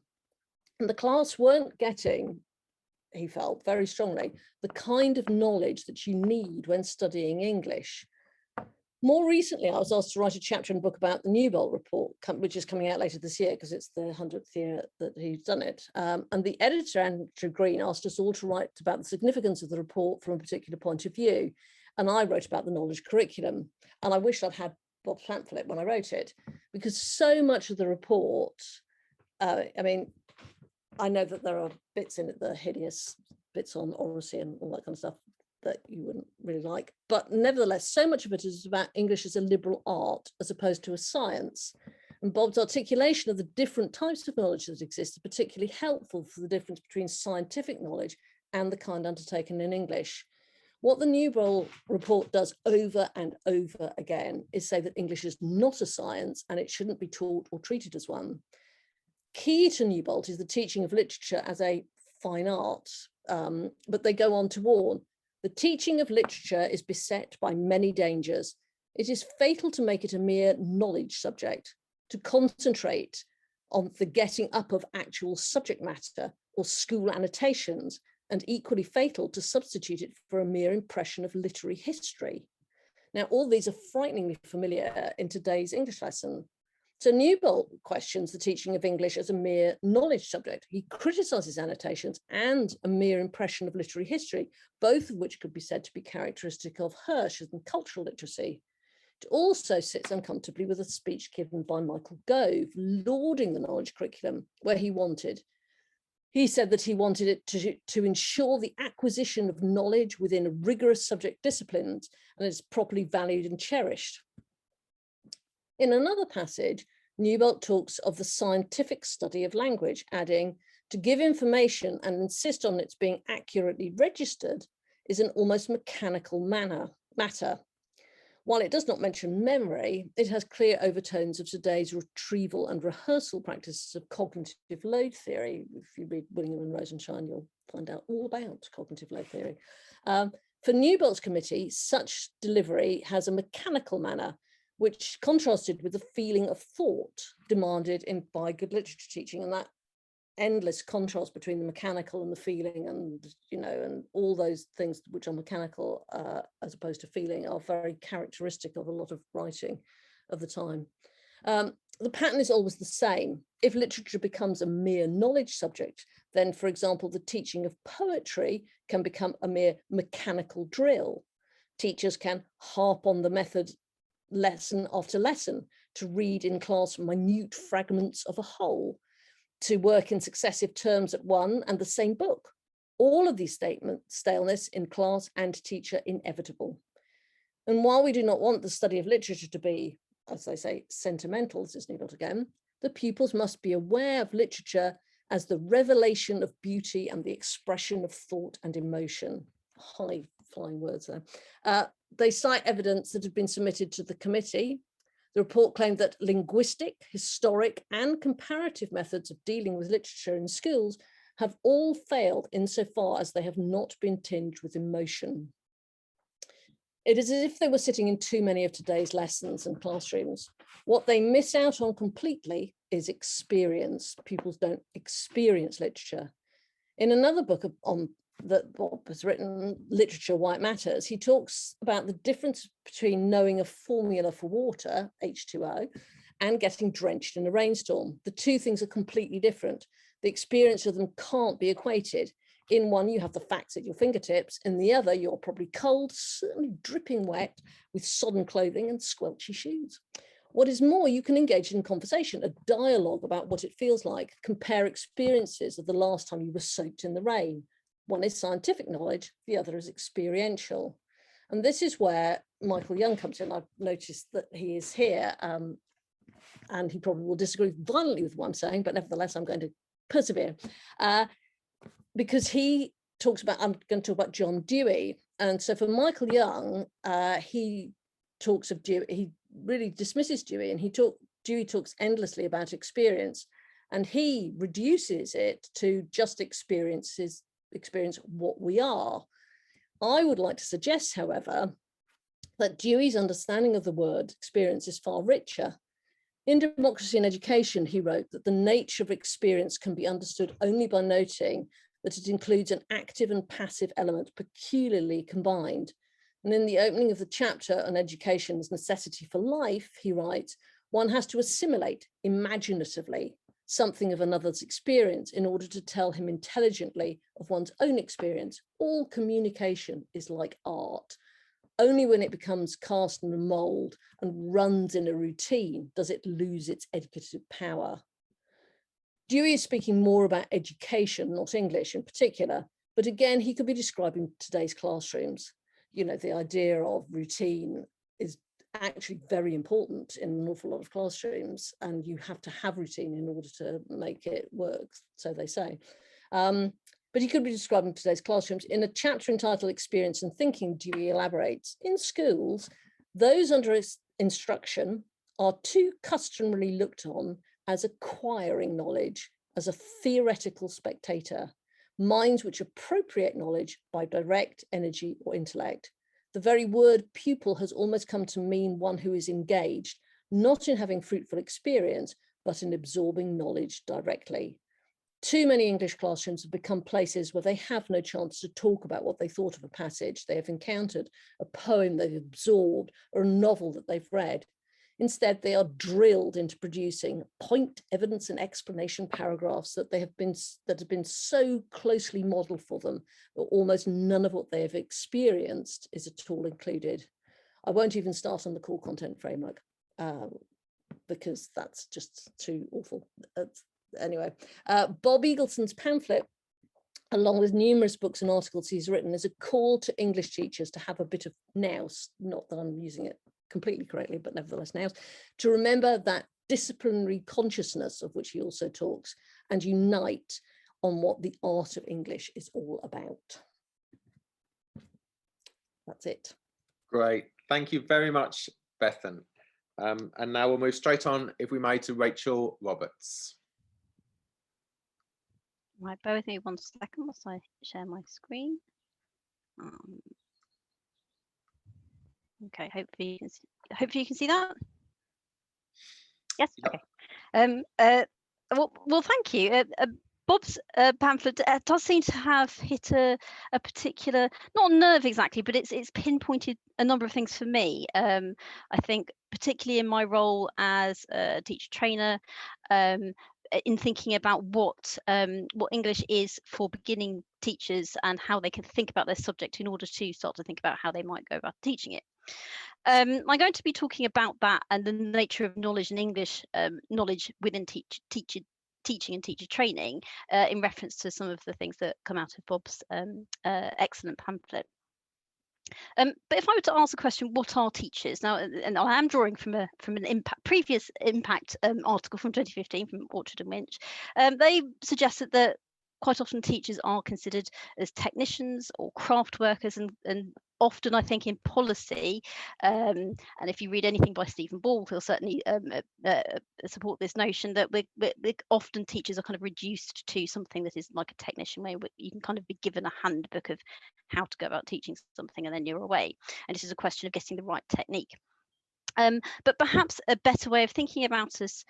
And the class weren't getting, he felt very strongly, the kind of knowledge that you need when studying English. More recently, I was asked to write a chapter in a book about the Newbold report, which is coming out later this year because it's the 100th year that he's done it. And the editor, Andrew Green, asked us all to write about the significance of the report from a particular point of view. And I wrote about the knowledge curriculum. And I wish I'd had Bob's pamphlet when I wrote it, because so much of the report, I mean, I know that there are bits in it that are hideous, bits on oracy and all that kind of stuff that you wouldn't really like. But nevertheless, so much of it is about English as a liberal art as opposed to a science. And Bob's articulation of the different types of knowledge that exist is particularly helpful for the difference between scientific knowledge and the kind undertaken in English. What the Newbold report does over and over again is say that English is not a science and it shouldn't be taught or treated as one. Key to Newbold is the teaching of literature as a fine art, but they go on to warn, the teaching of literature is beset by many dangers. It is fatal to make it a mere knowledge subject, to concentrate on the getting up of actual subject matter or school annotations, and equally fatal to substitute it for a mere impression of literary history. Now, all these are frighteningly familiar in today's English lesson. So Newbold questions the teaching of English as a mere knowledge subject. He criticizes annotations and a mere impression of literary history, both of which could be said to be characteristic of Hirsch and cultural literacy. It also sits uncomfortably with a speech given by Michael Gove, lauding the knowledge curriculum, where he said that he wanted it to ensure the acquisition of knowledge within rigorous subject disciplines, and it's properly valued and cherished. In another passage, Newbold talks of the scientific study of language, adding, to give information and insist on its being accurately registered is an almost mechanical matter. While it does not mention memory, it has clear overtones of today's retrieval and rehearsal practices of cognitive load theory. If you read Willingham and Rosenshine, you'll find out all about cognitive load theory. For Newbold's committee, such delivery has a mechanical manner, which contrasted with the feeling of thought demanded by good literature teaching, and that endless contrast between the mechanical and the feeling, and and all those things which are mechanical as opposed to feeling are very characteristic of a lot of writing of the time. The pattern is always the same. If literature becomes a mere knowledge subject, then, for example, the teaching of poetry can become a mere mechanical drill. Teachers can harp on the method lesson after lesson to read in class minute fragments of a whole, to work in successive terms at one and the same book. All of these statements, staleness in class and teacher inevitable. And while we do not want the study of literature to be, as I say, sentimental, this is Needle again, the pupils must be aware of literature as the revelation of beauty and the expression of thought and emotion. High flying words there. They cite evidence that had been submitted to the committee. The report claimed that linguistic, historic, and comparative methods of dealing with literature in schools have all failed insofar as they have not been tinged with emotion. It is as if they were sitting in too many of today's lessons and classrooms. What they miss out on completely is experience. Pupils don't experience literature. In another book on that Bob has written, Literature, Why It Matters, he talks about the difference between knowing a formula for water, H2O, and getting drenched in a rainstorm. The two things are completely different. The experience of them can't be equated. In one, you have the facts at your fingertips. In the other, you're probably cold, certainly dripping wet, with sodden clothing and squelchy shoes. What is more, you can engage in conversation, a dialogue about what it feels like, compare experiences of the last time you were soaked in the rain. One is scientific knowledge, the other is experiential. And this is where Michael Young comes in. I've noticed that he is here, and he probably will disagree violently with what I'm saying, but nevertheless, I'm going to persevere. Because he talks about, I'm going to talk about John Dewey. And so for Michael Young, he talks of Dewey, he really dismisses Dewey, and Dewey talks endlessly about experience, and he reduces it to just experience what we are. I would like to suggest, however, that Dewey's understanding of the word experience is far richer. In Democracy in Education, he wrote that the nature of experience can be understood only by noting that it includes an active and passive element peculiarly combined. And in the opening of the chapter on education's necessity for life, he writes, one has to assimilate imaginatively something of another's experience in order to tell him intelligently of one's own experience. All communication is like art. Only when it becomes cast in a mold and runs in a routine does it lose its educative power. Dewey is speaking more about education, not English in particular, but again, he could be describing today's classrooms. You know, the idea of routine is actually very important in an awful lot of classrooms, and you have to have routine in order to make it work, so they say. But he could be describing today's classrooms. In a chapter entitled Experience and Thinking, Dewey elaborates, in schools, those under instruction are too customarily looked on as acquiring knowledge, as a theoretical spectator, minds which appropriate knowledge by direct energy or intellect. The very word pupil has almost come to mean one who is engaged, not in having fruitful experience, but in absorbing knowledge directly. Too many English classrooms have become places where they have no chance to talk about what they thought of a passage they have encountered, a poem they've absorbed, or a novel that they've read. Instead, they are drilled into producing point, evidence, and explanation paragraphs that have been so closely modeled for them that almost none of what they have experienced is at all included. I won't even start on the core content framework because that's just too awful. Anyway, Bob Eagleson's pamphlet, along with numerous books and articles he's written, is a call to English teachers to have a bit of nous, not that I'm using it completely correctly, but nevertheless nous, to remember that disciplinary consciousness of which he also talks, and unite on what the art of English is all about. That's it.
Great. Thank you very much, Bethan. And now we'll move straight on, if we may, to Rachel Roberts.
Right, bear with me 1 second whilst I share my screen. Okay, hopefully you can see that. Yes.
Yep.
Okay. Well, thank you. Bob's pamphlet does seem to have hit a particular, not nerve exactly, but it's pinpointed a number of things for me. I think particularly in my role as a teacher trainer, in thinking about what English is for beginning teachers and how they can think about their subject in order to start to think about how they might go about teaching it. I'm going to be talking about that and the nature of knowledge and English knowledge within teacher teaching and teacher training in reference to some of the things that come out of Bob's excellent pamphlet. But if I were to ask the question, what are teachers? Now, and I am drawing from an previous impact article from 2015 from Orchard and Winch. They suggested that quite often teachers are considered as technicians or craft workers, and often I think in policy, and if you read anything by Stephen Ball, he'll certainly support this notion that we're often teachers are kind of reduced to something that is like a technician, where you can kind of be given a handbook of how to go about teaching something and then you're away. And this is a question of getting the right technique. But perhaps a better way of thinking about us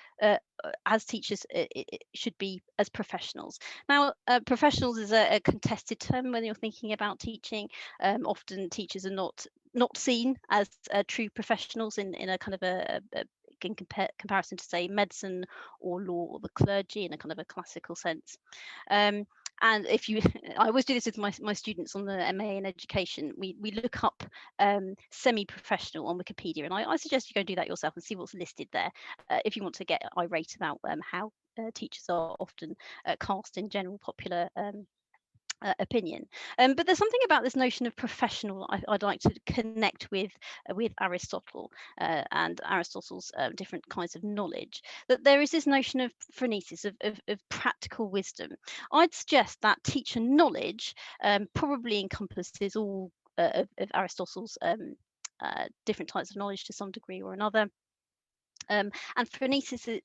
as teachers it should be as professionals. Now, professionals is a contested term when you're thinking about teaching. Often teachers are not seen as true professionals in a kind of in comparison to, say, medicine or law or the clergy in a kind of a classical sense. And if you, I always do this with my students on the MA in education, we look up semi-professional on Wikipedia, and I suggest you go do that yourself and see what's listed there if you want to get irate about how teachers are often cast in general popular opinion. But there's something about this notion of professional I'd like to connect with Aristotle and Aristotle's different kinds of knowledge, that there is this notion of phronesis, of practical wisdom. I'd suggest that teacher knowledge probably encompasses all of Aristotle's different types of knowledge to some degree or another. And phronesis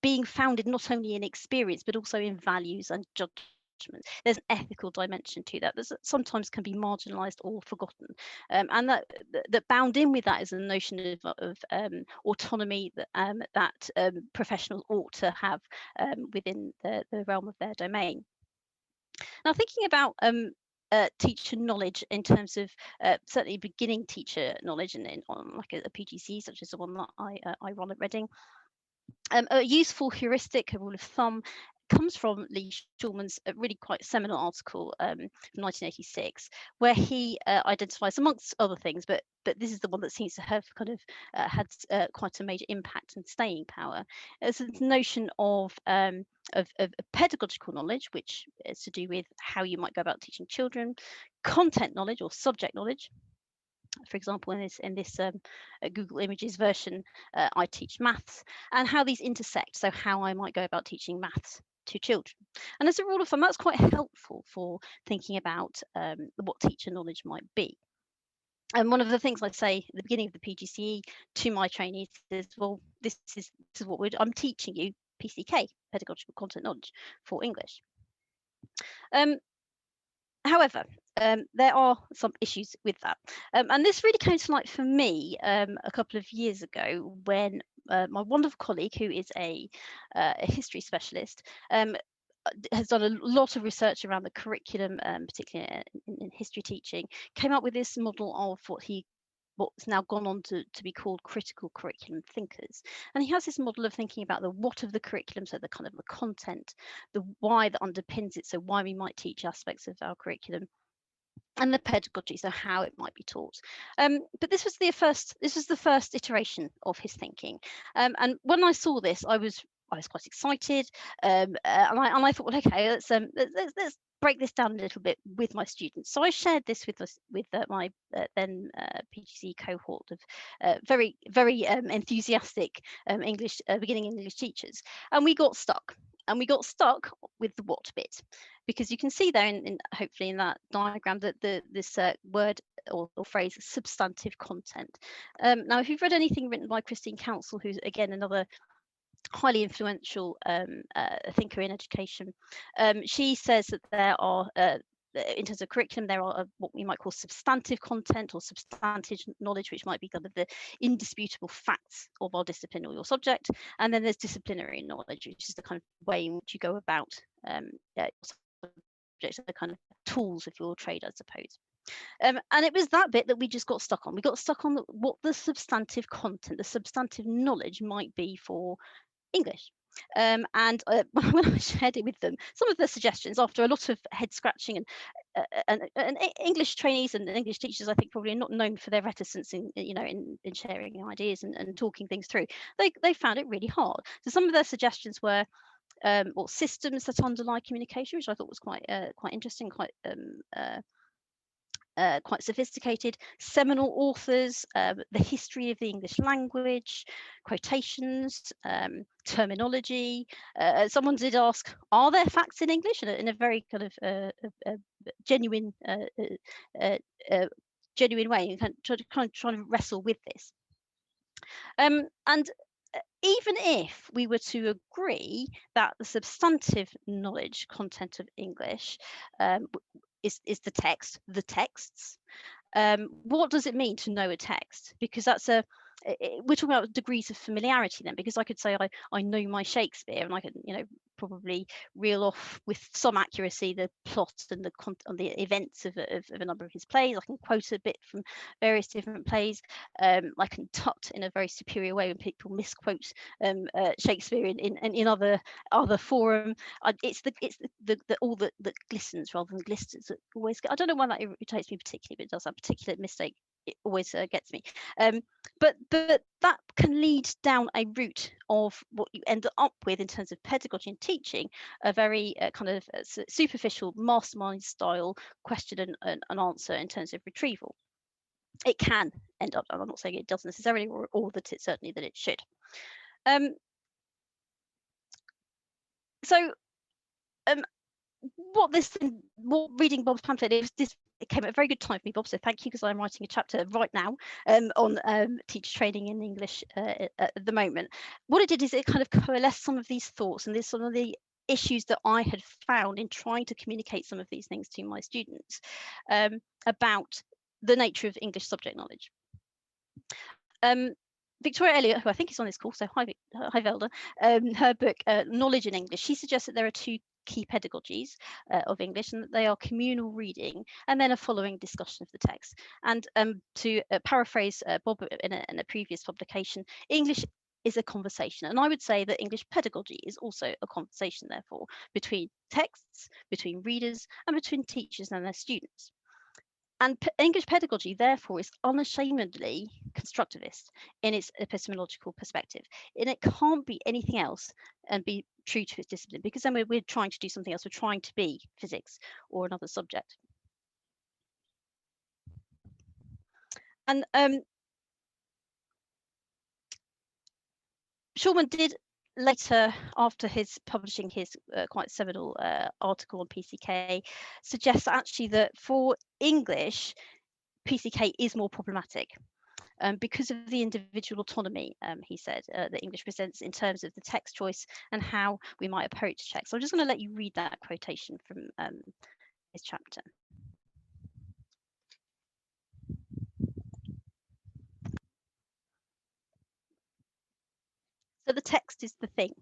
being founded not only in experience but also in values and judgment. There's an ethical dimension to that sometimes can be marginalized or forgotten, and that bound in with that is a notion of autonomy that professionals ought to have within the realm of their domain. Now, thinking about teacher knowledge in terms of certainly beginning teacher knowledge, and on like a PGCE such as the one that I run at Reading, a useful heuristic, a rule of thumb, comes from Lee Schulman's really quite seminal article from 1986, where he identifies, amongst other things, but this is the one that seems to have kind of had quite a major impact and staying power, as a notion of pedagogical knowledge, which is to do with how you might go about teaching children, content knowledge or subject knowledge. For example, in this Google Images version, I teach maths, and how these intersect, so how I might go about teaching maths to children. And as a rule of thumb, that's quite helpful for thinking about what teacher knowledge might be. And one of the things I say at the beginning of the PGCE to my trainees is, well, this is what I'm teaching you, PCK, pedagogical content knowledge for English. However, there are some issues with that. And this really came to light for me a couple of years ago when my wonderful colleague, who is a history specialist, has done a lot of research around the curriculum, particularly in history teaching, came up with this model of what's now gone on to be called critical curriculum thinkers. And he has this model of thinking about the what of the curriculum, so the kind of the content, the why that underpins it, so why we might teach aspects of our curriculum, and the pedagogy, so how it might be taught. But this was the first iteration of his thinking. And when I saw this, I was quite excited, and I thought, well, okay, let's break this down a little bit with my students. So I shared this with my then PGCE cohort of very enthusiastic beginning English teachers, and we got stuck. And we got stuck with the what bit, because you can see there in hopefully in that diagram that this word or phrase substantive content. Now, if you've read anything written by Christine Counsell, who's again another highly influential thinker in education, she says that there are in terms of curriculum, there are what we might call substantive content or substantive knowledge, which might be kind of the indisputable facts of our discipline or your subject. And then there's disciplinary knowledge, which is the kind of way in which you go about subjects, the kind of tools of your trade, I suppose. And it was that bit that we just got stuck on. We got stuck on what the substantive content, the substantive knowledge might be for English. And when I shared it with them, some of the suggestions, after a lot of head scratching, and English trainees and English teachers, I think, probably are not known for their reticence in sharing ideas and talking things through. They found it really hard. So some of their suggestions were, or systems that underlie communication, which I thought was quite interesting, quite sophisticated. Seminal authors, the history of the English language, quotations, terminology. Someone did ask, are there facts in English? In a very kind of genuine genuine way, and kind of trying to wrestle with this. And even if we were to agree that the substantive knowledge content of English is the text, the texts, what does it mean to know a text? Because that's we're talking about degrees of familiarity then, because I could say I know my Shakespeare, and I could, you know, probably reel off with some accuracy the plot and the events of a number of his plays. I can quote a bit from various different plays. I can tut in a very superior way when people misquote Shakespeare in other forum. It's the all that glistens rather than glisters that always. I don't know why that irritates me particularly, but it does. That particular mistake, it always gets me. But that can lead down a route of what you end up with in terms of pedagogy and teaching, a very kind of superficial mastermind style question and answer in terms of retrieval. It can end up, and I'm not saying it does necessarily, or that it certainly that it should. What reading Bob's pamphlet is, it came at a very good time for me, Bob, so thank you, because I'm writing a chapter right now on teacher training in English at the moment. What it did is it kind of coalesced some of these thoughts and some of the issues that I had found in trying to communicate some of these things to my students about the nature of English subject knowledge. Victoria Elliott, who I think is on this call, so hi Velda, her book, Knowledge in English, she suggests that there are two key pedagogies of English, and that they are communal reading and then a following discussion of the text. And to paraphrase Bob in a previous publication, English is a conversation. And I would say that English pedagogy is also a conversation, therefore, between texts, between readers, and between teachers and their students. And English pedagogy, therefore, is unashamedly constructivist in its epistemological perspective. And it can't be anything else and be true to its discipline, because then we're trying to do something else. We're trying to be physics or another subject. And Shulman did later, after publishing his quite seminal article on PCK, suggests actually that for English, PCK is more problematic because of the individual autonomy, he said, that English presents in terms of the text choice and how we might approach text. So I'm just going to let you read that quotation from his chapter. So the text is the thing,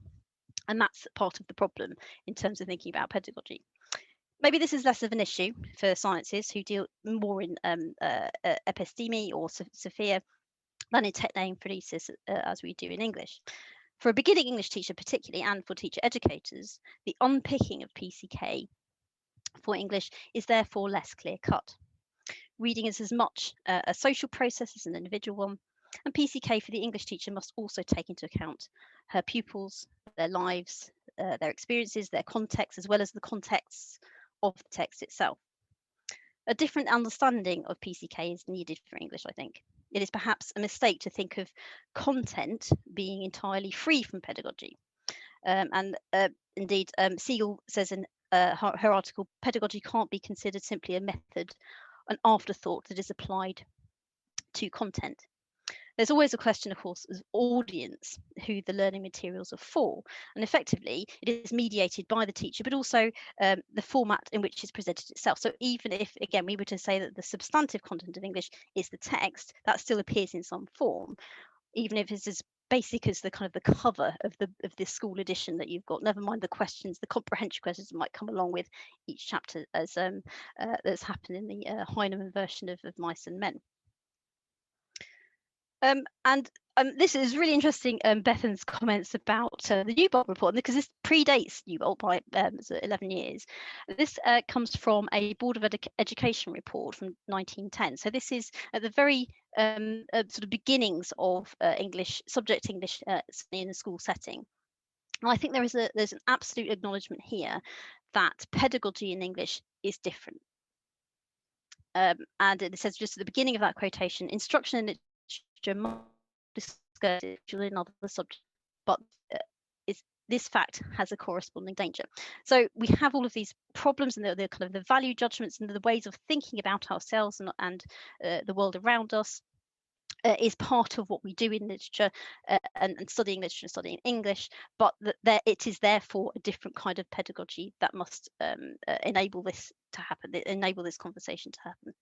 and that's part of the problem in terms of thinking about pedagogy. Maybe this is less of an issue for sciences who deal more in episteme or Sophia than in techne and phronesis as we do in English. For a beginning English teacher particularly, and for teacher educators, the unpicking of PCK for English is therefore less clear-cut. Reading is as much a social process as an individual one, and PCK for the English teacher must also take into account her pupils, their lives, their experiences, their context, as well as the contexts of the text itself. A different understanding of PCK is needed for English, I think. It is perhaps a mistake to think of content being entirely free from pedagogy. Indeed, Siegel says in her article, pedagogy can't be considered simply a method, an afterthought that is applied to content. There's always a question, of course, of audience, who the learning materials are for. And effectively, it is mediated by the teacher, but also the format in which it's presented itself. So even if, again, we were to say that the substantive content of English is the text, that still appears in some form, even if it's as basic as the kind of the cover of this school edition that you've got, never mind the questions, the comprehension questions that might come along with each chapter, as that's happened in the Heinemann version of Mice and Men. This is really interesting, Bethan's comments about the Newbold report, because this predates Newbold by 11 years. This comes from a Board of Education report from 1910. So this is at the very sort of beginnings of English, subject English in a school setting. And I think there's an absolute acknowledgement here that pedagogy in English is different. And it says just at the beginning of that quotation, instruction in literature must discuss it in other subjects, but this fact has a corresponding danger. So we have all of these problems and the kind of the value judgments and the ways of thinking about ourselves and the world around us is part of what we do in literature and studying literature and studying English, but it is therefore a different kind of pedagogy that must enable this to happen, enable this conversation to happen.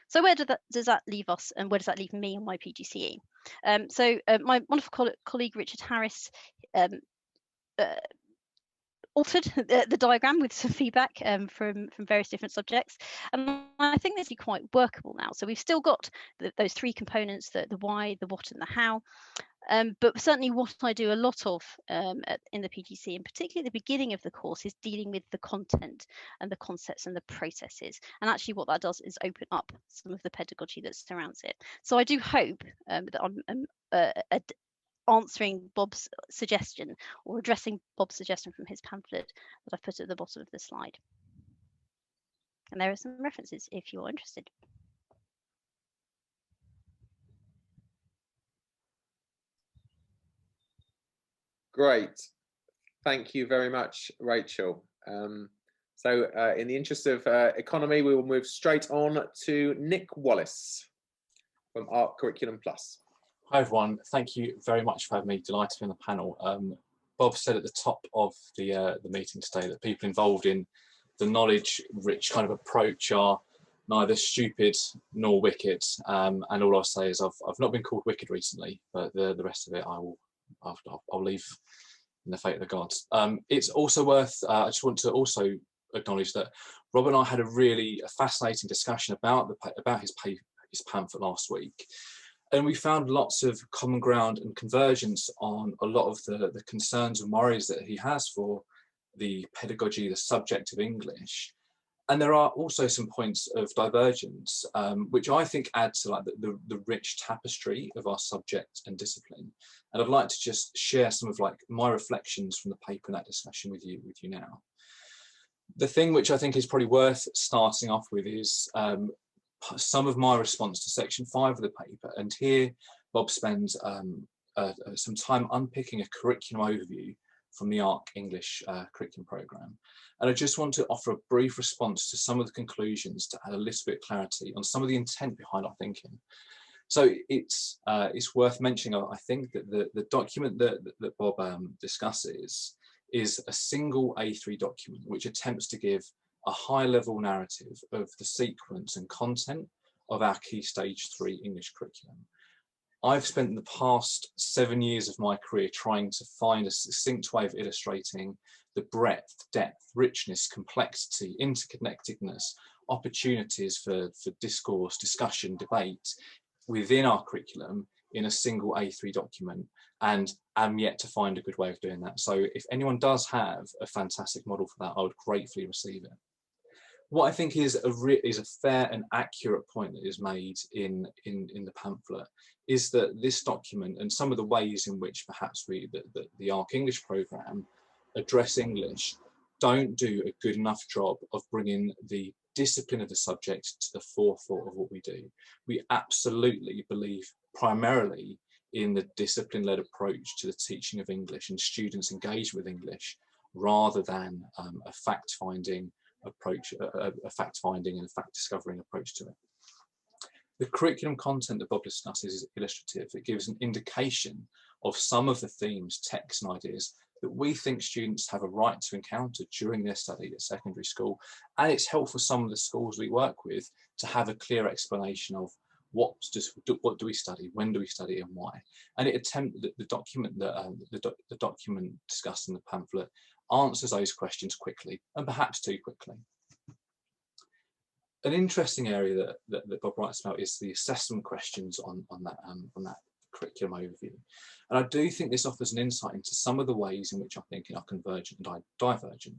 So where does that leave us, and where does that leave me on my PGCE? So my wonderful colleague Richard Harris altered the diagram with some feedback from various different subjects, and I think this is quite workable now. So we've still got those three components: the why, the what, and the how. But certainly what I do a lot of in the PGC, and particularly at the beginning of the course, is dealing with the content and the concepts and the processes. And actually what that does is open up some of the pedagogy that surrounds it. So I do hope that I'm answering Bob's suggestion, or addressing Bob's suggestion from his pamphlet that I've put at the bottom of the slide. And there are some references if you're interested.
Great. Thank you very much, Rachel. So in the interest of economy, we will move straight on to Nick Wallace from Art Curriculum Plus.
Hi everyone, thank you very much for having me. Delighted to be on the panel. Bob said at the top of the meeting today that people involved in the knowledge-rich kind of approach are neither stupid nor wicked. And all I'll say is I've not been called wicked recently, but the rest of it I'll leave in the fate of the gods. It's also worth, I just want to also acknowledge that Rob and I had a really fascinating discussion about his pamphlet last week. And we found lots of common ground and convergence on a lot of the concerns and worries that he has for the pedagogy, the subject of English. And there are also some points of divergence, which I think add to like the rich tapestry of our subject and discipline. And I'd like to just share some of like my reflections from the paper and that discussion with you now. The thing which I think is probably worth starting off with is some of my response to section 5 of the paper. And here Bob spends some time unpicking a curriculum overview from the ARC English curriculum programme. And I just want to offer a brief response to some of the conclusions to add a little bit of clarity on some of the intent behind our thinking. So it's worth mentioning, I think, that the document that Bob discusses is a single A3 document which attempts to give a high-level narrative of the sequence and content of our Key Stage 3 English curriculum. I've spent the past 7 years of my career trying to find a succinct way of illustrating the breadth, depth, richness, complexity, interconnectedness, opportunities for discourse, discussion, debate within our curriculum in a single A3 document, and am yet to find a good way of doing that. So if anyone does have a fantastic model for that, I would gratefully receive it. What I think is a fair and accurate point that is made in the pamphlet is that this document and some of the ways in which perhaps the ARC English programme address English don't do a good enough job of bringing the discipline of the subject to the forefront of what we do. We absolutely believe primarily in the discipline-led approach to the teaching of English and students' engagement with English, rather than a fact-finding approach, a fact-finding and a fact-discovering approach to it. The curriculum content that Bob discusses is illustrative. It gives an indication of some of the themes, texts and ideas that we think students have a right to encounter during their study at secondary school. And it's helpful for some of the schools we work with to have a clear explanation of what do we study, when do we study, and why. And the document discussed in the pamphlet answers those questions quickly, and perhaps too quickly. An interesting area that Bob writes about is the assessment questions on that curriculum overview. And I do think this offers an insight into some of the ways in which I think are convergent and divergent.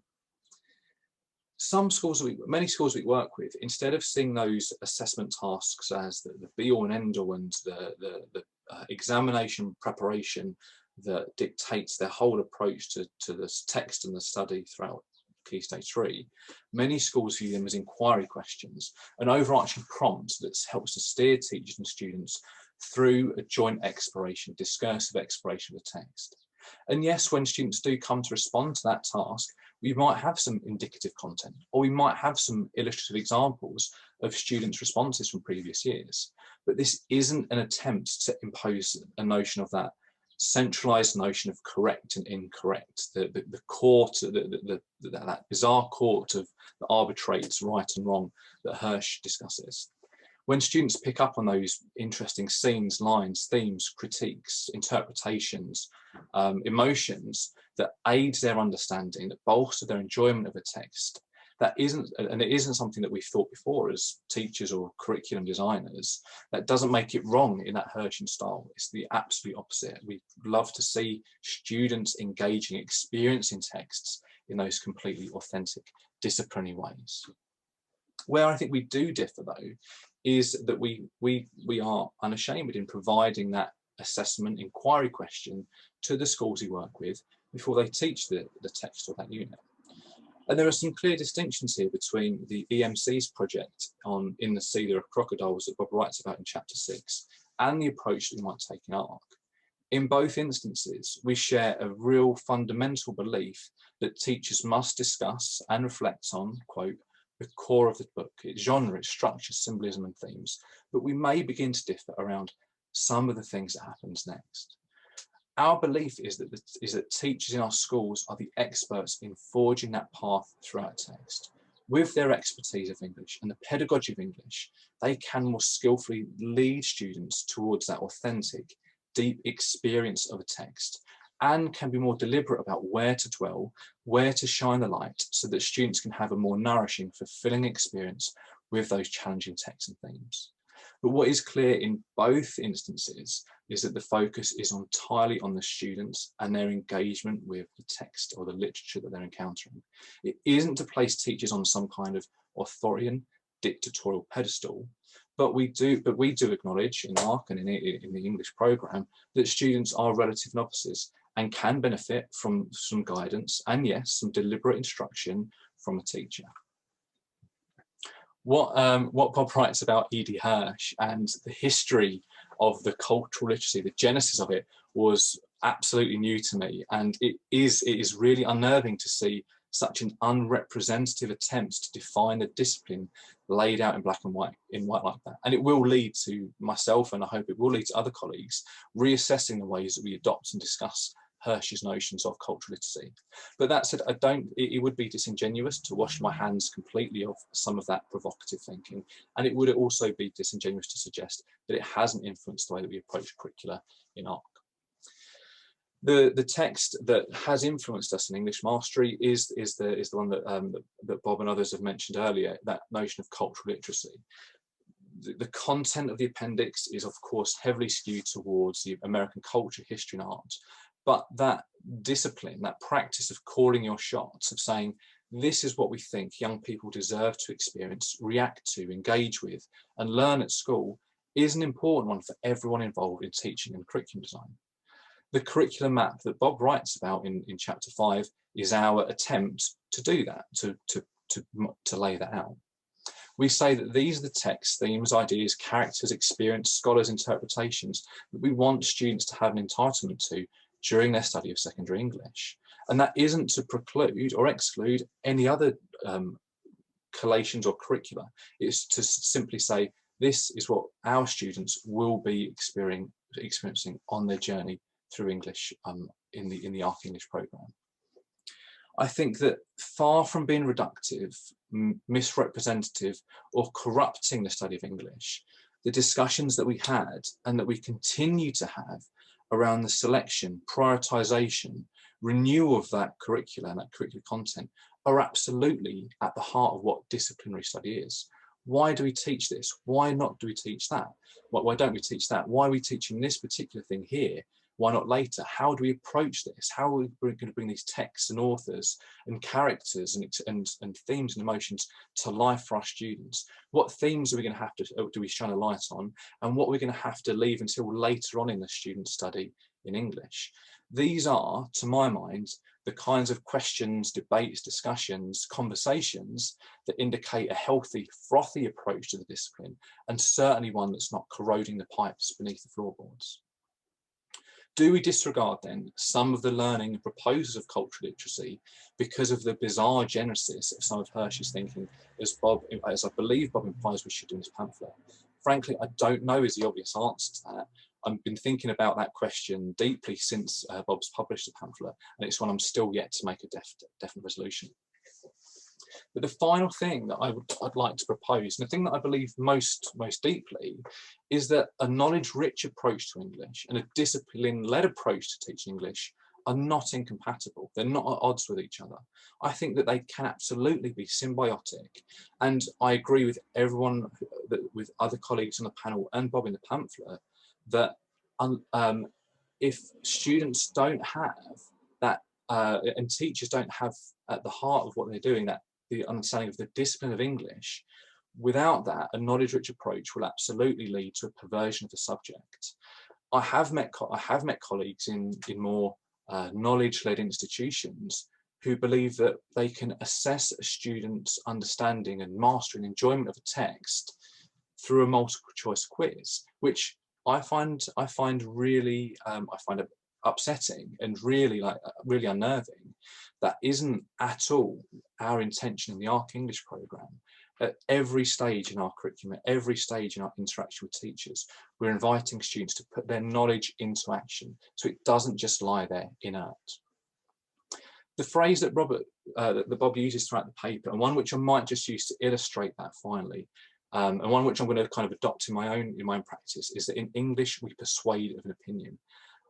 Many schools we work with, instead of seeing those assessment tasks as the be all and end all and the examination preparation that dictates their whole approach to this text and the study throughout Key Stage 3, many schools view them as inquiry questions, an overarching prompt that helps to steer teachers and students through a joint exploration, discursive exploration of the text. And yes, when students do come to respond to that task, we might have some indicative content, or we might have some illustrative examples of students' responses from previous years. But this isn't an attempt to impose a notion of that centralized notion of correct and incorrect, the court, that bizarre court of that arbitrates right and wrong that Hirsch discusses. When students pick up on those interesting scenes, lines, themes, critiques, interpretations, emotions that aid their understanding, that bolster their enjoyment of a text, that isn't, and it isn't something that we've thought before as teachers or curriculum designers, that doesn't make it wrong in that Hirschian style. It's the absolute opposite. We love to see students engaging, experiencing texts in those completely authentic, disciplinary ways. Where I think we do differ though, is that we are unashamed in providing that assessment inquiry question to the schools we work with before they teach the text or that unit. And there are some clear distinctions here between the EMC's project on In the Sea There Are Crocodiles that Bob writes about in chapter 6 and the approach that we might take in ARC. In both instances, we share a real fundamental belief that teachers must discuss and reflect on, quote, the core of the book, its genre, its structure, symbolism and themes, but we may begin to differ around some of the things that happens next. Our belief is that teachers in our schools are the experts in forging that path throughout text. With their expertise of English and the pedagogy of English, they can more skillfully lead students towards that authentic, deep experience of a text, and can be more deliberate about where to dwell, where to shine the light, so that students can have a more nourishing, fulfilling experience with those challenging texts and themes. But what is clear in both instances is that the focus is entirely on the students and their engagement with the text or the literature that they're encountering. It isn't to place teachers on some kind of authoritarian, dictatorial pedestal, but we do acknowledge in ARC and in the English programme that students are relative novices and can benefit from some guidance and, yes, some deliberate instruction from a teacher. What Bob writes about E.D. Hirsch and the history of the cultural literacy, the genesis of it, was absolutely new to me, and it is really unnerving to see such an unrepresentative attempt to define the discipline laid out in black and white like that. And it will lead to myself, and I hope it will lead to other colleagues, reassessing the ways that we adopt and discuss Hirsch's notions of cultural literacy. But that said, it would be disingenuous to wash my hands completely of some of that provocative thinking, and it would also be disingenuous to suggest that it hasn't influenced the way that we approach curricula in ARC. The text that has influenced us in English mastery is the one that Bob and others have mentioned earlier, that notion of cultural literacy. The content of the appendix is of course heavily skewed towards the American culture, history and art, but that discipline, that practice of calling your shots, of saying this is what we think young people deserve to experience, react to, engage with and learn at school, is an important one for everyone involved in teaching and curriculum design. The curriculum map that Bob writes about in chapter 5 is our attempt to do that, to lay that out. We say that these are the texts, themes, ideas, characters, experience, scholars' interpretations that we want students to have an entitlement to during their study of secondary English. And that isn't to preclude or exclude any other collations or curricula. It's to simply say, this is what our students will be experiencing on their journey through English in the ARC English programme. I think that far from being reductive, misrepresentative or corrupting the study of English, the discussions that we had and that we continue to have around the selection, prioritisation, renewal of that curricula and that curricular content are absolutely at the heart of what disciplinary study is. Why do we teach this? Why not do we teach that? Why don't we teach that? Why are we teaching this particular thing here? Why not later? How do we approach this? How are we going to bring these texts and authors and characters and themes and emotions to life for our students? What themes are we going to have to, do we shine a light on? And what we're going to have to leave until later on in the student study in English. These are, to my mind, the kinds of questions, debates, discussions, conversations that indicate a healthy, frothy approach to the discipline, and certainly one that's not corroding the pipes beneath the floorboards. Do we disregard then some of the learning and proposals of cultural literacy because of the bizarre genesis of some of Hirsch's thinking, as I believe Bob implies we should do in his pamphlet? Frankly, I don't know is the obvious answer to that. I've been thinking about that question deeply since Bob's published the pamphlet, and it's one I'm still yet to make a definite resolution. But the final thing that I'd like to propose, and the thing that I believe most deeply, is that a knowledge-rich approach to English and a discipline-led approach to teaching English are not incompatible. They're not at odds with each other. I think that they can absolutely be symbiotic. And I agree with everyone, with other colleagues on the panel and Bob in the pamphlet, that if students don't have that, and teachers don't have at the heart of what they're doing, that the understanding of the discipline of English, without that, a knowledge-rich approach will absolutely lead to a perversion of the subject. I have met colleagues in more knowledge-led institutions who believe that they can assess a student's understanding and mastery and enjoyment of a text through a multiple choice quiz, which I find really upsetting and really unnerving. That isn't at all our intention in the ARC English programme. At every stage in our curriculum, at every stage in our interaction with teachers, we're inviting students to put their knowledge into action, so it doesn't just lie there inert. The phrase that Bob uses throughout the paper, and one which I might just use to illustrate that finally, and one which I'm going to kind of adopt in my own practice, is that in English we persuade of an opinion.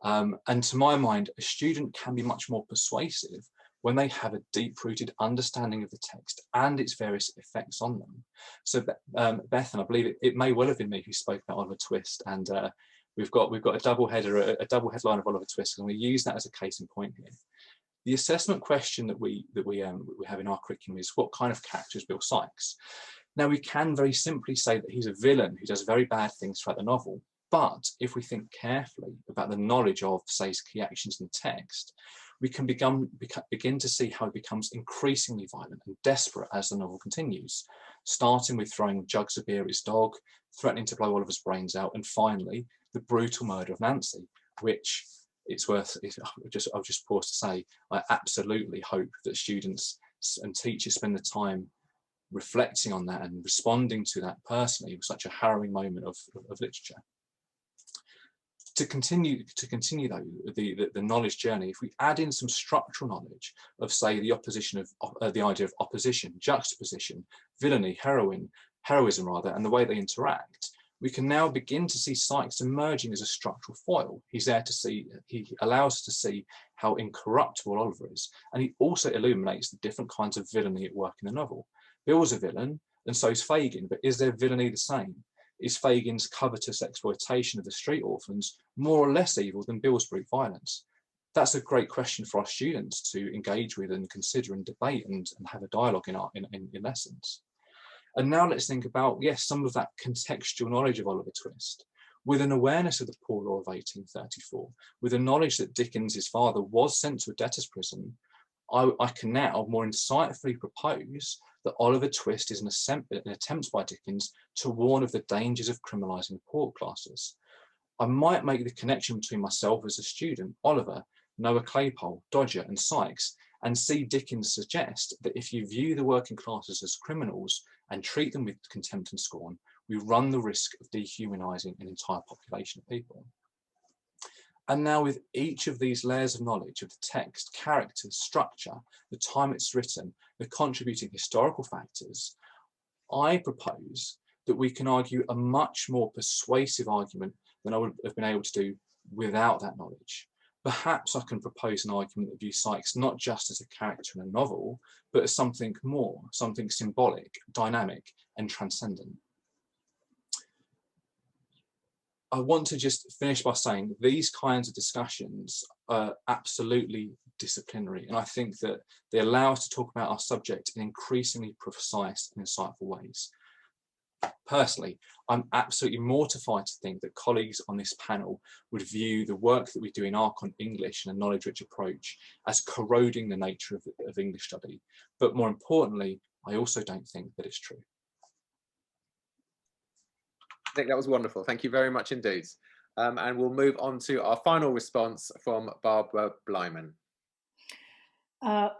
And to my mind, a student can be much more persuasive when they have a deep-rooted understanding of the text and its various effects on them. So Beth, and I believe it may well have been me who spoke about Oliver Twist, and we've got a double headline of Oliver Twist, and we use that as a case in point here. The assessment question that we have in our curriculum is, what kind of character is Bill Sikes? Now, we can very simply say that he's a villain who does very bad things throughout the novel. But if we think carefully about the knowledge of, say, his key actions in the text, we can begin to see how he becomes increasingly violent and desperate as the novel continues, starting with throwing jugs of beer at his dog, threatening to blow Oliver's brains out, and finally, the brutal murder of Nancy, which I'll just pause to say, I absolutely hope that students and teachers spend the time reflecting on that and responding to that personally with such a harrowing moment of literature. To continue though the knowledge journey, if we add in some structural knowledge of, say, the idea of opposition, juxtaposition, villainy, heroism rather, and the way they interact, we can now begin to see Sikes emerging as a structural foil. He allows us to see how incorruptible Oliver is, and he also illuminates the different kinds of villainy at work in the novel. Bill's a villain, and so is Fagin, but is their villainy the same? Is Fagin's covetous exploitation of the street orphans more or less evil than Bill's brute violence? That's a great question for our students to engage with and consider and debate and have a dialogue in lessons. And now let's think about, yes, some of that contextual knowledge of Oliver Twist, with an awareness of the Poor Law of 1834, with a knowledge that Dickens, his father, was sent to a debtor's prison. I can now more insightfully propose that Oliver Twist is an attempt by Dickens to warn of the dangers of criminalising the poor classes. I might make the connection between myself as a student, Oliver, Noah Claypole, Dodger and Sikes, and see Dickens suggest that if you view the working classes as criminals and treat them with contempt and scorn, we run the risk of dehumanising an entire population of people. And now, with each of these layers of knowledge of the text, characters, structure, the time it's written, the contributing historical factors, I propose that we can argue a much more persuasive argument than I would have been able to do without that knowledge. Perhaps I can propose an argument that views Sikes not just as a character in a novel, but as something more, something symbolic, dynamic, and transcendent. I want to just finish by saying these kinds of discussions are absolutely disciplinary, and I think that they allow us to talk about our subject in increasingly precise and insightful ways. Personally, I'm absolutely mortified to think that colleagues on this panel would view the work that we do in ARC on English and a knowledge-rich approach as corroding the nature of English study. But more importantly, I also don't think that it's true.
I think that was wonderful. Thank you very much indeed. And we'll move on to our final response from Barbara Blyman.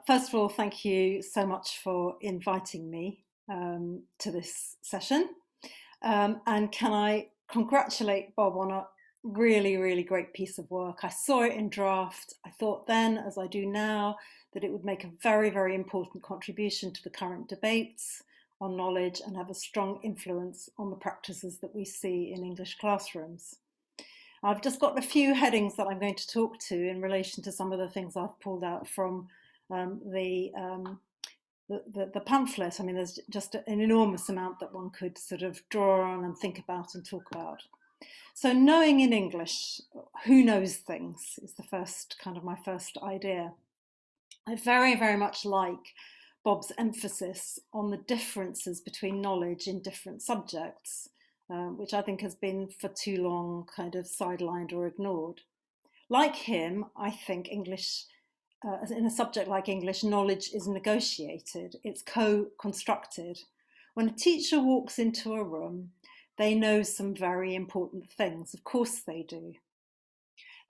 First of all, thank you so much for inviting me to this session. And can I congratulate Bob on a really, really great piece of work. I saw it in draft. I thought then, as I do now, that it would make a very, very important contribution to the current debates on knowledge and have a strong influence on the practices that we see in English classrooms. I've just got a few headings that I'm going to talk to in relation to some of the things I've pulled out from the pamphlet. I mean, there's just an enormous amount that one could sort of draw on and think about and talk about. So knowing in English, who knows things, is the first kind of my first idea. I very, very much like Bob's emphasis on the differences between knowledge in different subjects, which I think has been for too long kind of sidelined or ignored. Like him, I think English, in a subject like English, knowledge is negotiated, it's co-constructed. When a teacher walks into a room, they know some very important things, of course they do.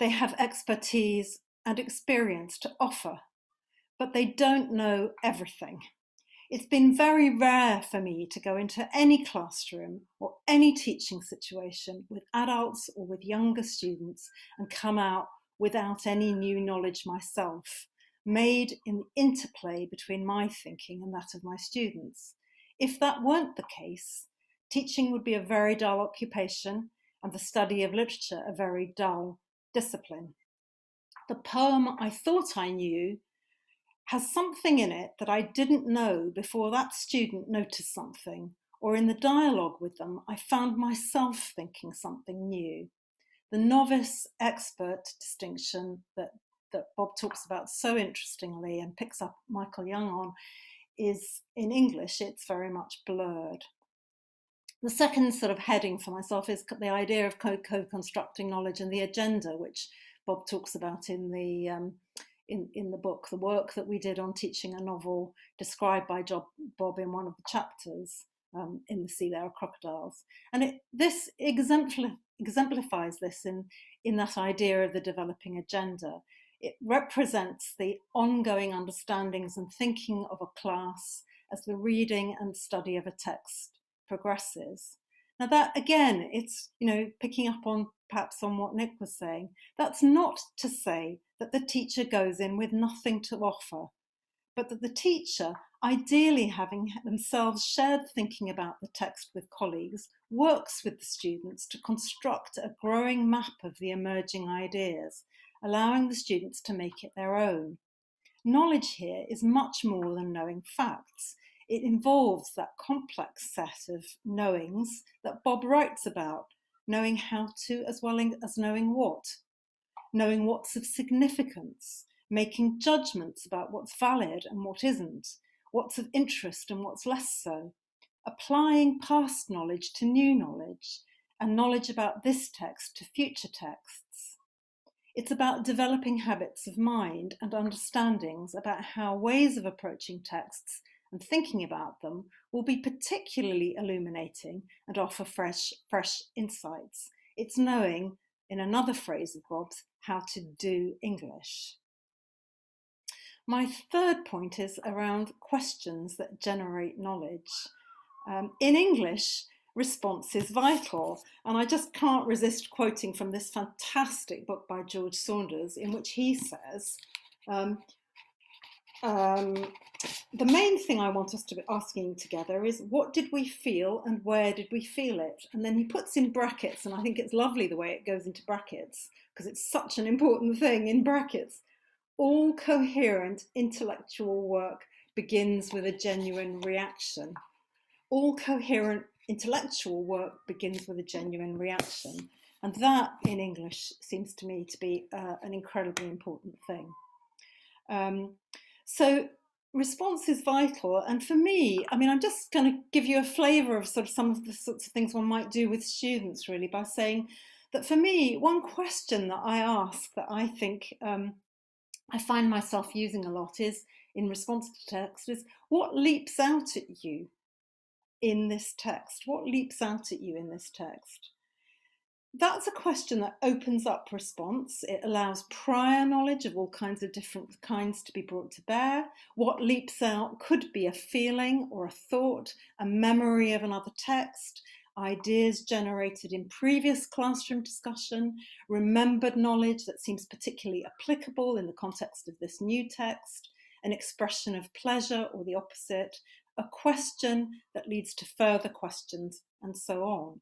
They have expertise and experience to offer, but they don't know everything. It's been very rare for me to go into any classroom or any teaching situation with adults or with younger students and come out without any new knowledge myself, made in the interplay between my thinking and that of my students. If that weren't the case, teaching would be a very dull occupation and the study of literature a very dull discipline. The poem I thought I knew has something in it that I didn't know before that student noticed something, or in the dialogue with them, I found myself thinking something new. The novice-expert distinction that Bob talks about so interestingly and picks up Michael Young on is, in English, it's very much blurred. The second sort of heading for myself is the idea of co-constructing knowledge and the agenda, which Bob talks about in the book, the work that we did on teaching a novel described by Bob in one of the chapters, In the Sea There Are Crocodiles. And this exemplifies this in that idea of the developing agenda. It represents the ongoing understandings and thinking of a class as the reading and study of a text progresses. Now that, again, it's, picking up on perhaps on what Nick was saying, that's not to say that the teacher goes in with nothing to offer, but that the teacher, ideally having themselves shared thinking about the text with colleagues, works with the students to construct a growing map of the emerging ideas, allowing the students to make it their own. Knowledge here is much more than knowing facts. It involves that complex set of knowings that Bob writes about, knowing how to as well as knowing what's of significance, making judgments about what's valid and what isn't, what's of interest and what's less so, applying past knowledge to new knowledge, and knowledge about this text to future texts. It's about developing habits of mind and understandings about how ways of approaching texts and thinking about them will be particularly illuminating and offer fresh insights. It's knowing, in another phrase of Bob's, how to do English. My third point is around questions that generate knowledge. In English, response is vital, and I just can't resist quoting from this fantastic book by George Saunders, in which he says, the main thing I want us to be asking together is, what did we feel and where did we feel it? And then he puts in brackets, and I think it's lovely the way it goes into brackets, because it's such an important thing in brackets. All coherent intellectual work begins with a genuine reaction. All coherent intellectual work begins with a genuine reaction. And that in English seems to me to be an incredibly important thing. So response is vital. And for me, I mean, I'm just going to give you a flavour of sort of some of the sorts of things one might do with students, really, by saying that for me, one question that I ask that I think I find myself using a lot is, in response to text, is what leaps out at you in this text? What leaps out at you in this text? That's a question that opens up response. It allows prior knowledge of all kinds of different kinds to be brought to bear. What leaps out could be a feeling or a thought, a memory of another text, ideas generated in previous classroom discussion, remembered knowledge that seems particularly applicable in the context of this new text, an expression of pleasure or the opposite, a question that leads to further questions, and so on.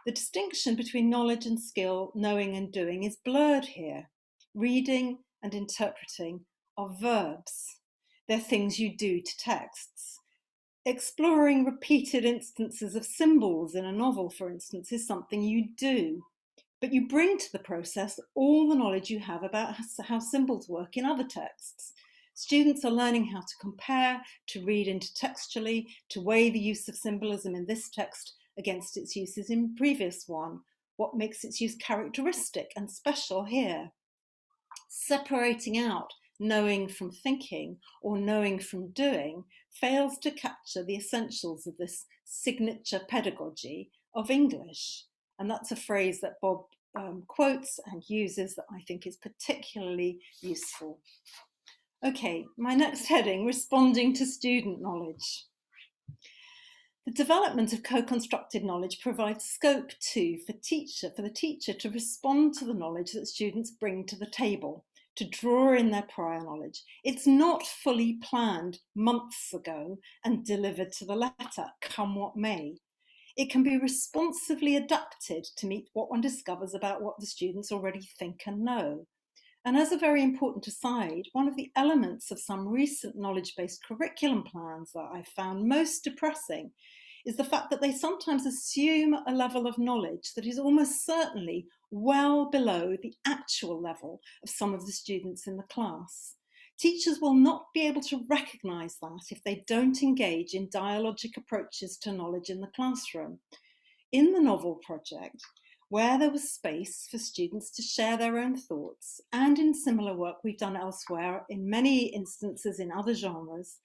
The distinction between knowledge and skill, knowing and doing, is blurred here. Reading and interpreting are verbs. They're things you do to texts. Exploring repeated instances of symbols in a novel, for instance, is something you do. But you bring to the process all the knowledge you have about how symbols work in other texts. Students are learning how to compare, to read intertextually, to weigh the use of symbolism in this text against its uses in previous one. What makes its use characteristic and special here? Separating out knowing from thinking or knowing from doing fails to capture the essentials of this signature pedagogy of English. And that's a phrase that Bob quotes and uses that I think is particularly useful. Okay, my next heading, responding to student knowledge. The development of co-constructed knowledge provides scope too for the teacher to respond to the knowledge that students bring to the table, to draw in their prior knowledge. It's not fully planned months ago and delivered to the letter, come what may. It can be responsively adapted to meet what one discovers about what the students already think and know. And as a very important aside, one of the elements of some recent knowledge-based curriculum plans that I found most depressing is the fact that they sometimes assume a level of knowledge that is almost certainly well below the actual level of some of the students in the class. Teachers will not be able to recognise that if they don't engage in dialogic approaches to knowledge in the classroom. In the novel project, where there was space for students to share their own thoughts, and in similar work we've done elsewhere in many instances in other genres,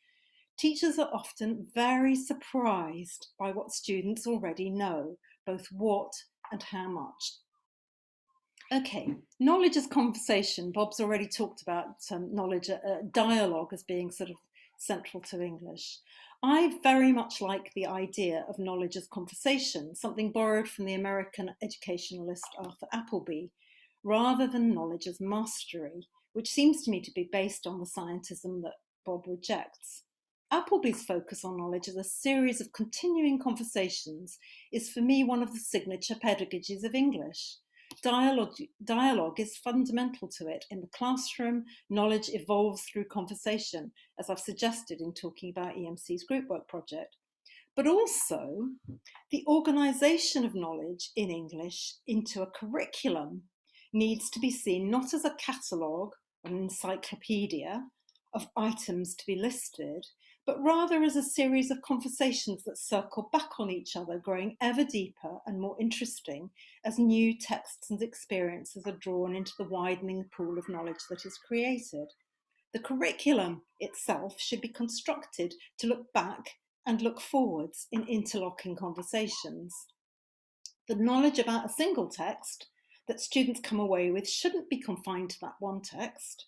teachers are often very surprised by what students already know, both what and how much. Okay, knowledge as conversation. Bob's already talked about knowledge, dialogue as being sort of central to English. I very much like the idea of knowledge as conversation, something borrowed from the American educationalist Arthur Appleby, rather than knowledge as mastery, which seems to me to be based on the scientism that Bob rejects. Appleby's focus on knowledge as a series of continuing conversations is for me one of the signature pedagogies of English. Dialogue is fundamental to it. In the classroom, knowledge evolves through conversation, as I've suggested in talking about EMC's group work project. But also, the organisation of knowledge in English into a curriculum needs to be seen not as a catalogue or an encyclopedia of items to be listed, but rather as a series of conversations that circle back on each other, growing ever deeper and more interesting as new texts and experiences are drawn into the widening pool of knowledge that is created. The curriculum itself should be constructed to look back and look forwards in interlocking conversations. The knowledge about a single text that students come away with shouldn't be confined to that one text,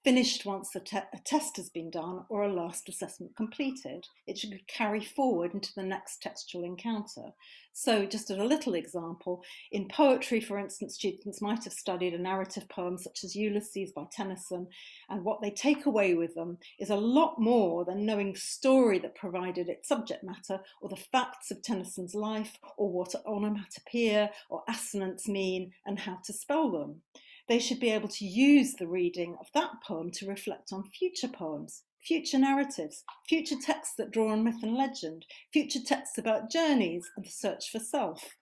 finished once a test has been done or a last assessment completed. It should carry forward into the next textual encounter. So just as a little example, in poetry, for instance, students might have studied a narrative poem such as Ulysses by Tennyson, and what they take away with them is a lot more than knowing the story that provided its subject matter, or the facts of Tennyson's life, or what onomatopoeia or assonance mean and how to spell them. They should be able to use the reading of that poem to reflect on future poems, future narratives, future texts that draw on myth and legend, future texts about journeys and the search for self,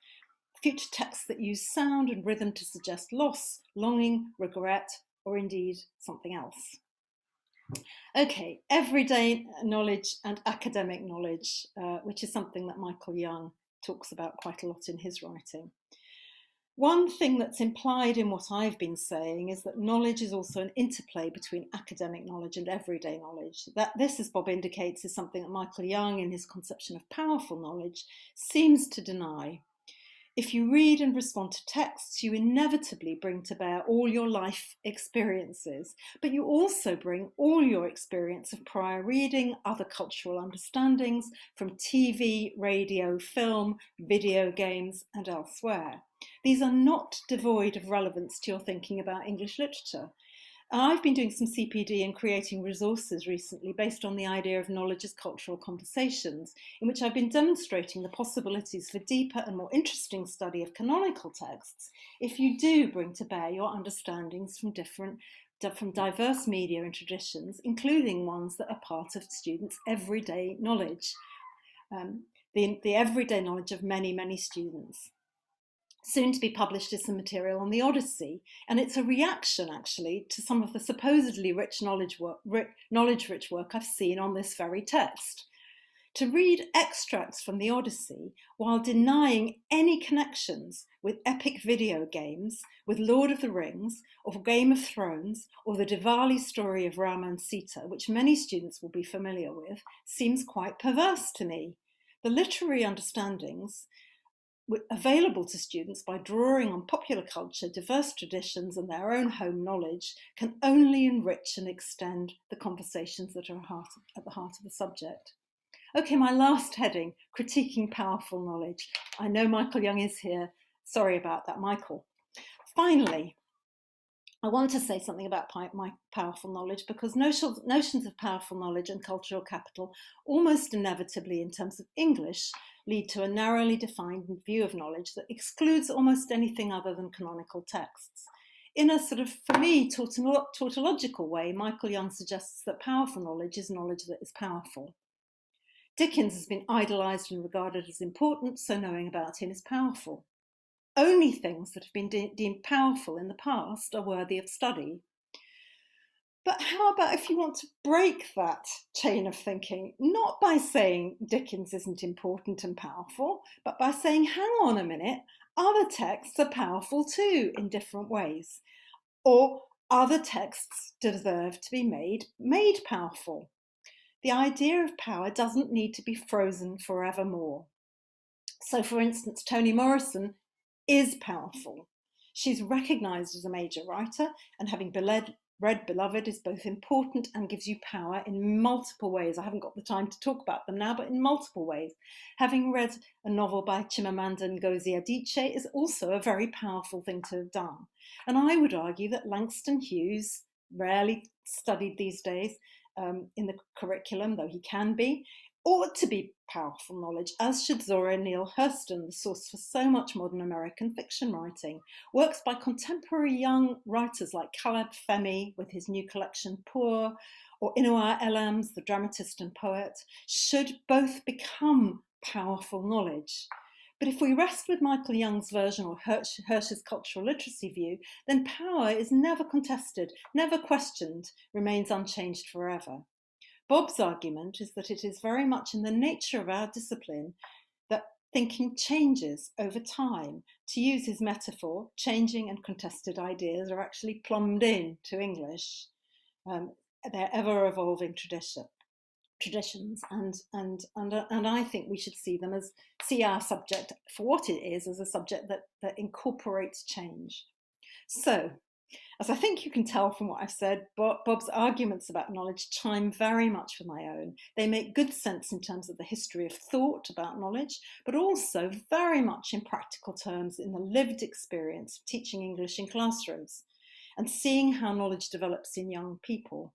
future texts that use sound and rhythm to suggest loss, longing, regret, or indeed something else. Okay, everyday knowledge and academic knowledge, which is something that Michael Young talks about quite a lot in his writing. One thing that's implied in what I've been saying is that knowledge is also an interplay between academic knowledge and everyday knowledge. That this, as Bob indicates, is something that Michael Young, in his conception of powerful knowledge, seems to deny. If you read and respond to texts, you inevitably bring to bear all your life experiences, but you also bring all your experience of prior reading, other cultural understandings from TV, radio, film, video games, and elsewhere. These are not devoid of relevance to your thinking about English literature. I've been doing some CPD and creating resources recently based on the idea of knowledge as cultural conversations, in which I've been demonstrating the possibilities for deeper and more interesting study of canonical texts if you do bring to bear your understandings from diverse media and traditions, including ones that are part of students' everyday knowledge, the everyday knowledge of many, many students. Soon to be published is some material on the Odyssey, and it's a reaction actually to some of the supposedly rich knowledge-rich work I've seen on this very text. To read extracts from the Odyssey while denying any connections with epic video games, with Lord of the Rings, or Game of Thrones, or the Diwali story of Ram and Sita, which many students will be familiar with, seems quite perverse to me. The literary understandings available to students by drawing on popular culture, diverse traditions, and their own home knowledge can only enrich and extend the conversations that are at the heart of the subject. Okay, my last heading, critiquing powerful knowledge. I know Michael Young is here. Sorry about that, Michael. Finally, I want to say something about my powerful knowledge, because notions of powerful knowledge and cultural capital almost inevitably, in terms of English, lead to a narrowly defined view of knowledge that excludes almost anything other than canonical texts. In a sort of, for me, tautological way, Michael Young suggests that powerful knowledge is knowledge that is powerful. Dickens has been idolised and regarded as important, so knowing about him is powerful. Only things that have been deemed powerful in the past are worthy of study. But how about if you want to break that chain of thinking, not by saying Dickens isn't important and powerful, but by saying, hang on a minute, other texts are powerful too in different ways, or other texts deserve to be made powerful. The idea of power doesn't need to be frozen forevermore. So, for instance, Toni Morrison is powerful. She's recognised as a major writer, and having read Beloved is both important and gives you power in multiple ways. I haven't got the time to talk about them now, but in multiple ways. Having read a novel by Chimamanda Ngozi Adichie is also a very powerful thing to have done. And I would argue that Langston Hughes, rarely studied these days in the curriculum, though he can be, ought to be powerful knowledge, as should Zora Neale Hurston, the source for so much modern American fiction writing. Works by contemporary young writers like Caleb Femi with his new collection Poor, or Inua Elams, the dramatist and poet, should both become powerful knowledge. But if we rest with Michael Young's version or Hirsch's cultural literacy view, then power is never contested, never questioned, remains unchanged forever. Bob's argument is that it is very much in the nature of our discipline that thinking changes over time. To use his metaphor, changing and contested ideas are actually plumbed in to English. They're ever-evolving traditions, and I think we should see our subject for what it is, as a subject that incorporates change. So, as I think you can tell from what I've said, Bob's arguments about knowledge chime very much with my own. They make good sense in terms of the history of thought about knowledge, but also very much in practical terms in the lived experience of teaching English in classrooms and seeing how knowledge develops in young people.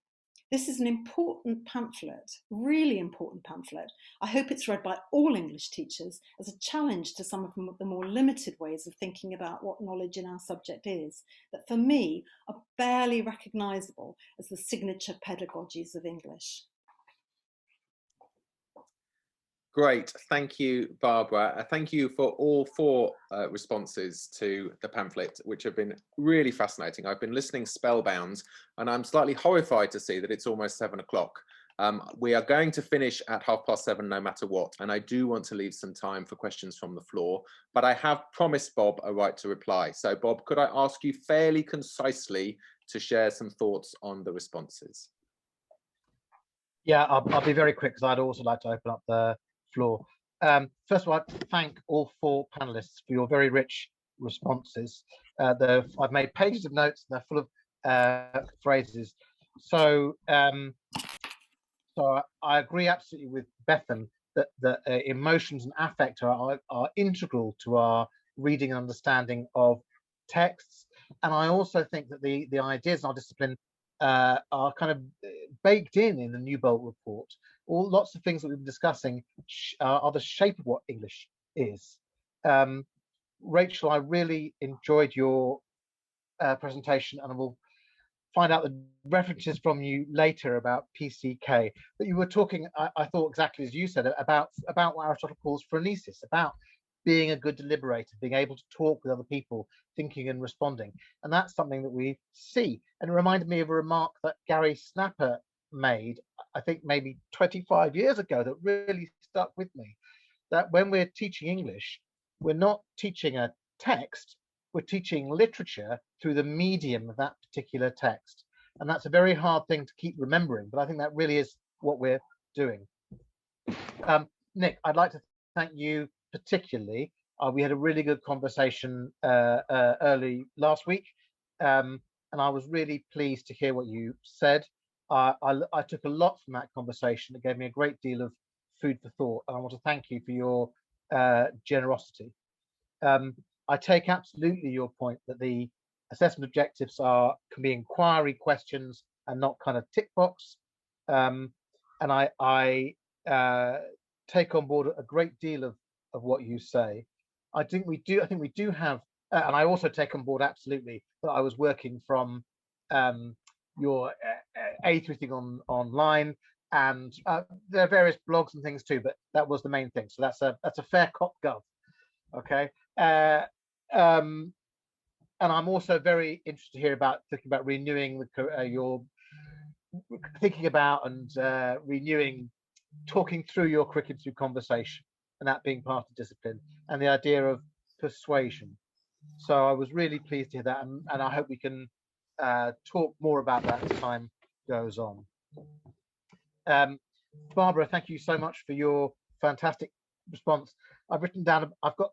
This is an important pamphlet, really important pamphlet. I hope it's read by all English teachers as a challenge to some of the more limited ways of thinking about what knowledge in our subject is, that for me are barely recognisable as the signature pedagogies of English.
Great, thank you, Barbara. Thank you for all 4 responses to the pamphlet, which have been really fascinating. I've been listening spellbound, and I'm slightly horrified to see that it's almost 7 o'clock. We are going to finish at 7:30 no matter what, and I do want to leave some time for questions from the floor, but I have promised Bob a right to reply. So Bob, could I ask you fairly concisely to share some thoughts on the responses?
Yeah, I'll be very quick because I'd also like to open up the floor. First of all, I'd thank all 4 panelists for your very rich responses. I've made pages of notes, and they're full of phrases. So, so I agree absolutely with Bethan that emotions and affect are integral to our reading and understanding of texts. And I also think that the ideas in our discipline are kind of baked in the Newbold report. Lots of things that we've been discussing are the shape of what English is. Rachel, I really enjoyed your presentation, and I will find out the references from you later about PCK. But you were talking, I thought exactly as you said, about what Aristotle calls phronesis, about being a good deliberator, being able to talk with other people, thinking and responding. And that's something that we see. And it reminded me of a remark that Gary Snapper made, I think maybe 25 years ago, that really stuck with me. That when we're teaching English, we're not teaching a text, we're teaching literature through the medium of that particular text. And that's a very hard thing to keep remembering, but I think that really is what we're doing. Nick, I'd like to thank you particularly. We had a really good conversation early last week, and I was really pleased to hear what you said. I took a lot from that conversation. It gave me a great deal of food for thought, and I want to thank you for your generosity. I take absolutely your point that the assessment objectives can be inquiry questions and not kind of tick box. And I take on board a great deal of what you say. I think we do have, and I also take on board absolutely that I was working from your A3 thing online, and there are various blogs and things too, but that was the main thing. So that's a fair cop gov. Okay. And I'm also very interested to hear about thinking about renewing your thinking about and renewing, talking through your curriculum through conversation, and that being part of discipline, and the idea of persuasion. So I was really pleased to hear that, and I hope we can talk more about that as time goes on. Barbara, thank you so much for your fantastic response. I've written down, I've got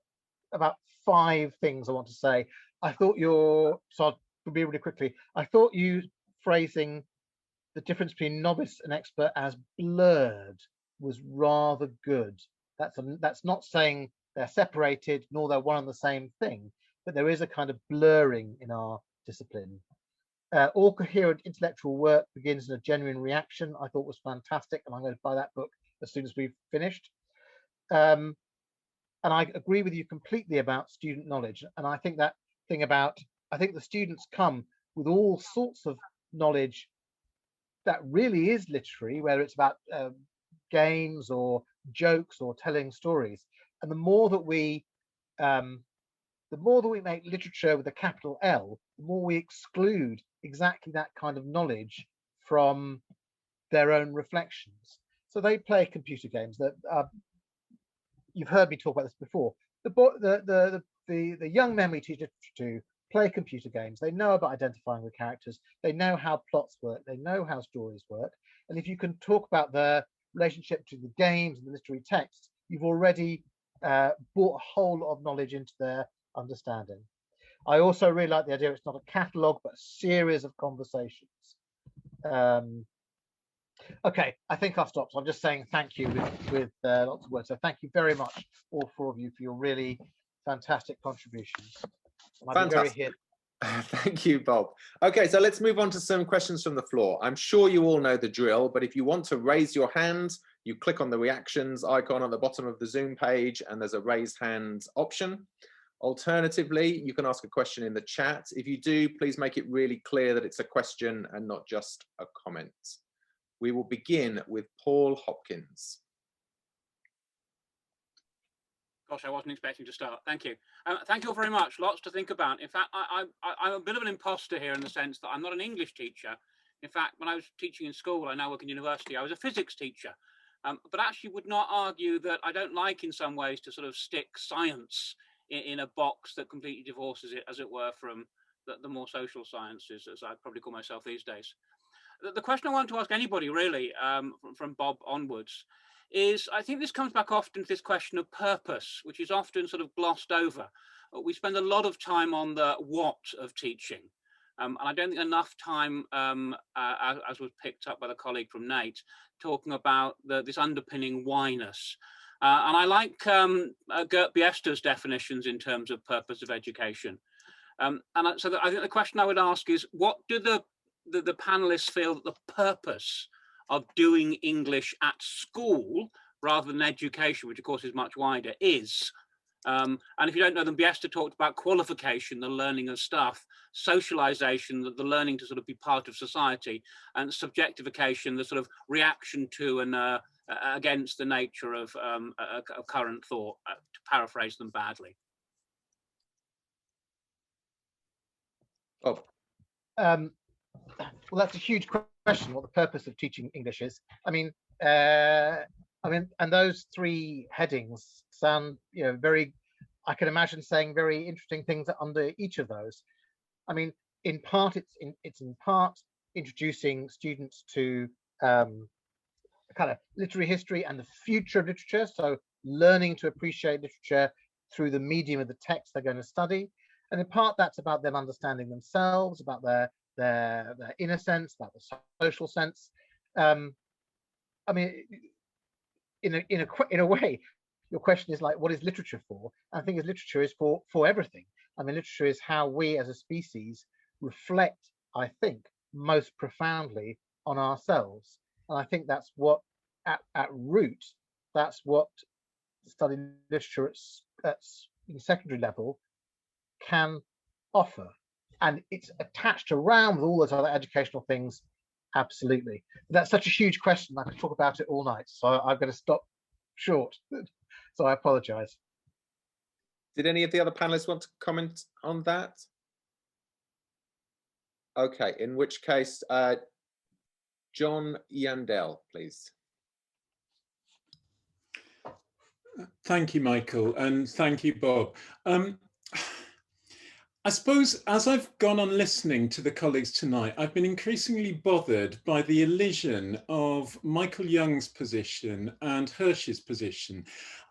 about 5 things I want to say. I thought so I'll be really quickly. I thought you phrasing the difference between novice and expert as blurred was rather good. That's not saying they're separated, nor they're one and the same thing, but there is a kind of blurring in our discipline. All coherent intellectual work begins in a genuine reaction, I thought was fantastic, and I'm going to buy that book as soon as we've finished. And I agree with you completely about student knowledge. And I think that thing about, I think the students come with all sorts of knowledge that really is literary, whether it's about games or jokes or telling stories. And the more that we make literature with a capital L, the more we exclude exactly that kind of knowledge from their own reflections. So they play computer games. That you've heard me talk about this before. The young men we teach literature to play computer games. They know about identifying with characters. They know how plots work. They know how stories work. And if you can talk about the relationship to the games and the literary texts, you've already brought a whole lot of knowledge into their understanding. I also really like the idea it's not a catalogue, but a series of conversations. Okay, I think I'll stop. So I'm just saying thank you with lots of words. So thank you very much, all 4 of you, for your really fantastic contributions.
Fantastic. Thank you, Bob. Okay, so let's move on to some questions from the floor. I'm sure you all know the drill, but if you want to raise your hand, you click on the reactions icon at the bottom of the Zoom page, and there's a raise hands option. Alternatively, you can ask a question in the chat. If you do, please make it really clear that it's a question and not just a comment. We will begin with Paul Hopkins.
Gosh, I wasn't expecting to start. Thank you. Thank you all very much. Lots to think about. In fact, I'm a bit of an imposter here in the sense that I'm not an English teacher. In fact, when I was teaching in school, I now work in university, I was a physics teacher. But actually would not argue that I don't like in some ways to sort of stick science in a box that completely divorces it, as it were, from the more social sciences, as I'd probably call myself these days. The question I want to ask anybody really, from Bob onwards, is I think this comes back often to this question of purpose, which is often sort of glossed over. We spend a lot of time on the what of teaching. And I don't think enough time, as was picked up by the colleague from Nate, talking about this underpinning whyness. And I like Gert Biester's definitions in terms of purpose of education. So I think the question I would ask is, what do the panelists feel that the purpose of doing English at school rather than education, which of course is much wider, is? And if you don't know them, Biester talked about qualification, the learning of stuff, socialization, the learning to sort of be part of society, and subjectification, the sort of reaction to and against the nature of current thought, to paraphrase them badly.
Oh.
Well, that's a huge question, what the purpose of teaching English is. I mean, and those three headings sound, very, I can imagine saying very interesting things under each of those. I mean, in part, it's in part introducing students to kind of literary history and the future of literature. So learning to appreciate literature through the medium of the text they're going to study. And in part, that's about them understanding themselves, about their inner sense, about the social sense. I mean, in a way, your question is like, what is literature for? And I think literature is for everything. I mean, literature is how we as a species reflect, I think, most profoundly on ourselves. And I think that's what, at root, that's what studying literature at secondary level can offer. And it's attached around with all those other educational things, absolutely. But that's such a huge question, I could talk about it all night. So I'm going to stop short. So I apologize.
Did any of the other panelists want to comment on that? Okay, in which case, John Yandell, please.
Thank you, Michael, and thank you, Bob. I suppose as I've gone on listening to the colleagues tonight, I've been increasingly bothered by the elision of Michael Young's position and Hirsch's position.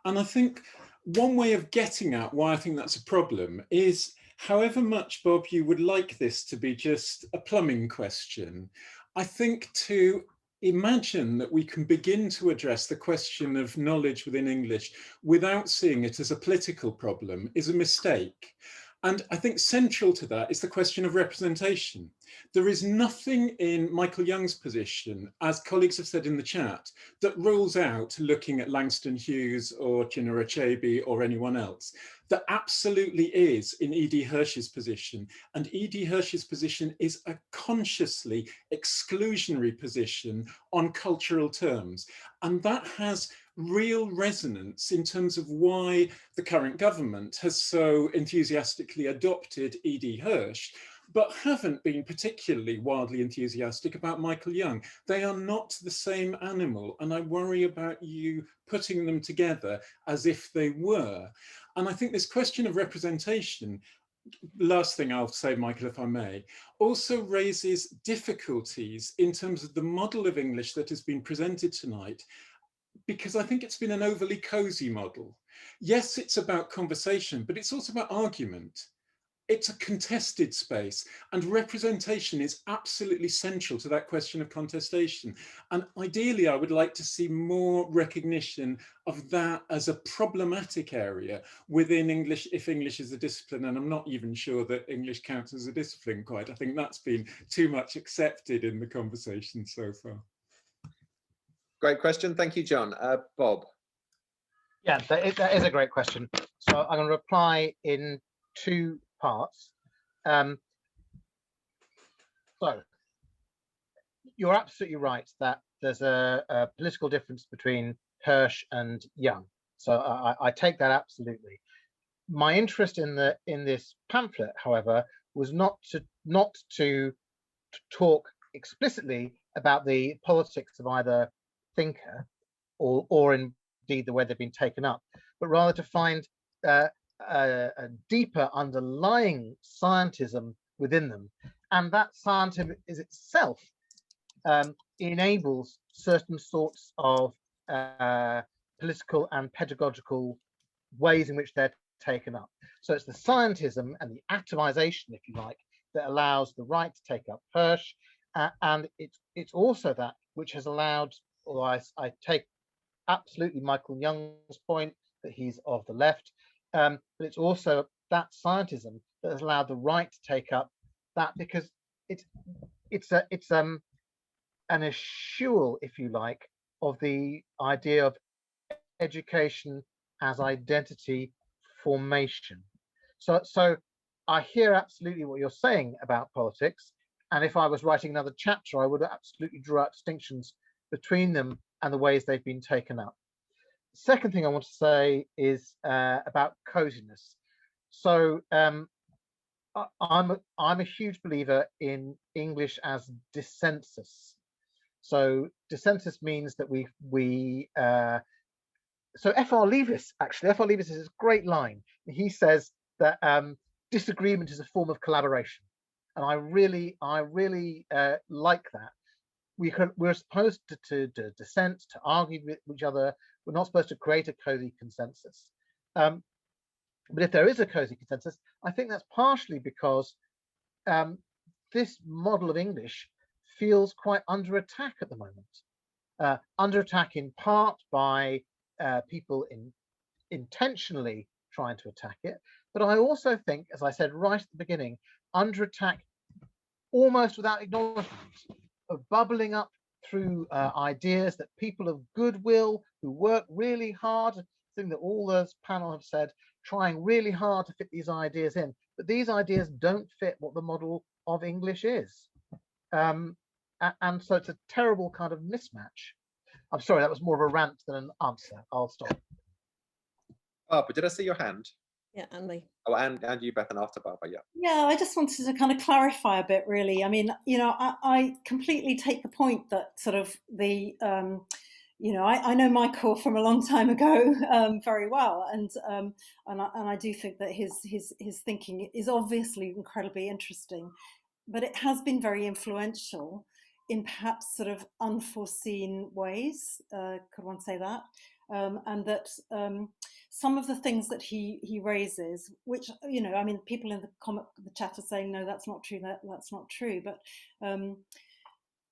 And I think one way of getting at why I think that's a problem is, however much, Bob, you would like this to be just a plumbing question, I think to imagine that we can begin to address the question of knowledge within English without seeing it as a political problem is a mistake. And I think central to that is the question of representation. There is nothing in Michael Young's position, as colleagues have said in the chat, that rules out looking at Langston Hughes or Chinua Achebe or anyone else. There absolutely is in E.D. Hirsch's position. And E.D. Hirsch's position is a consciously exclusionary position on cultural terms. And that has real resonance in terms of why the current government has so enthusiastically adopted E.D. Hirsch, but haven't been particularly wildly enthusiastic about Michael Young. They are not the same animal, and I worry about you putting them together as if they were. And I think this question of representation, last thing I'll say, Michael, if I may, also raises difficulties in terms of the model of English that has been presented tonight, because I think it's been an overly cozy model. Yes, it's about conversation, but it's also about argument. It's a contested space, and representation is absolutely central to that question of contestation. And ideally, I would like to see more recognition of that as a problematic area within English, if English is a discipline. And I'm not even sure that English counts as a discipline quite. I think that's been too much accepted in the conversation so far.
Great question. Thank you, John. Bob.
Yeah, that is a great question. So I'm going to reply in two parts. So you're absolutely right that there's a political difference between Hirsch and Young. So I take that absolutely. My interest in this pamphlet, however, was not to talk explicitly about the politics of either thinker or indeed the way they've been taken up, but rather to find a deeper underlying scientism within them, and that scientism is itself enables certain sorts of political and pedagogical ways in which they're taken up. So it's the scientism and the atomization, if you like, that allows the right to take up Hirsch, and it's also that which has allowed, although I take absolutely Michael Young's point that he's of the left, but it's also that scientism that has allowed the right to take up that, because it's an eschewal, if you like, of the idea of education as identity formation. So I hear absolutely what you're saying about politics, and if I was writing another chapter, I would absolutely draw out distinctions between them and the ways they've been taken up. Second thing I want to say is about coziness. So I'm a huge believer in English as dissensus. So dissensus means that so F.R. Leavis, actually, F.R. Leavis is a great line. He says that disagreement is a form of collaboration, and I really like that. We're supposed to dissent, to argue with each other. We're not supposed to create a cozy consensus. But if there is a cozy consensus, I think that's partially because this model of English feels quite under attack at the moment. Under attack in part by people intentionally trying to attack it. But I also think, as I said right at the beginning, under attack almost without acknowledgement, of bubbling up through ideas that people of goodwill who work really hard, thing that all those panel have said, trying really hard to fit these ideas in. But these ideas don't fit what the model of English is. And so it's a terrible kind of mismatch. I'm sorry, that was more of a rant than an answer. I'll stop.
Barbara, did I see your hand?
Yeah, Andy.
Oh, and you, Beth, and after Barbara, yeah.
Yeah, I just wanted to kind of clarify a bit, really. I mean, I completely take the point that sort of the, I know Michael from a long time ago very well, and I do think that his thinking is obviously incredibly interesting, but it has been very influential in perhaps sort of unforeseen ways. Could one say that? And that some of the things that he raises, which, I mean, people in the chat are saying, no, that's not true, that's not true. But,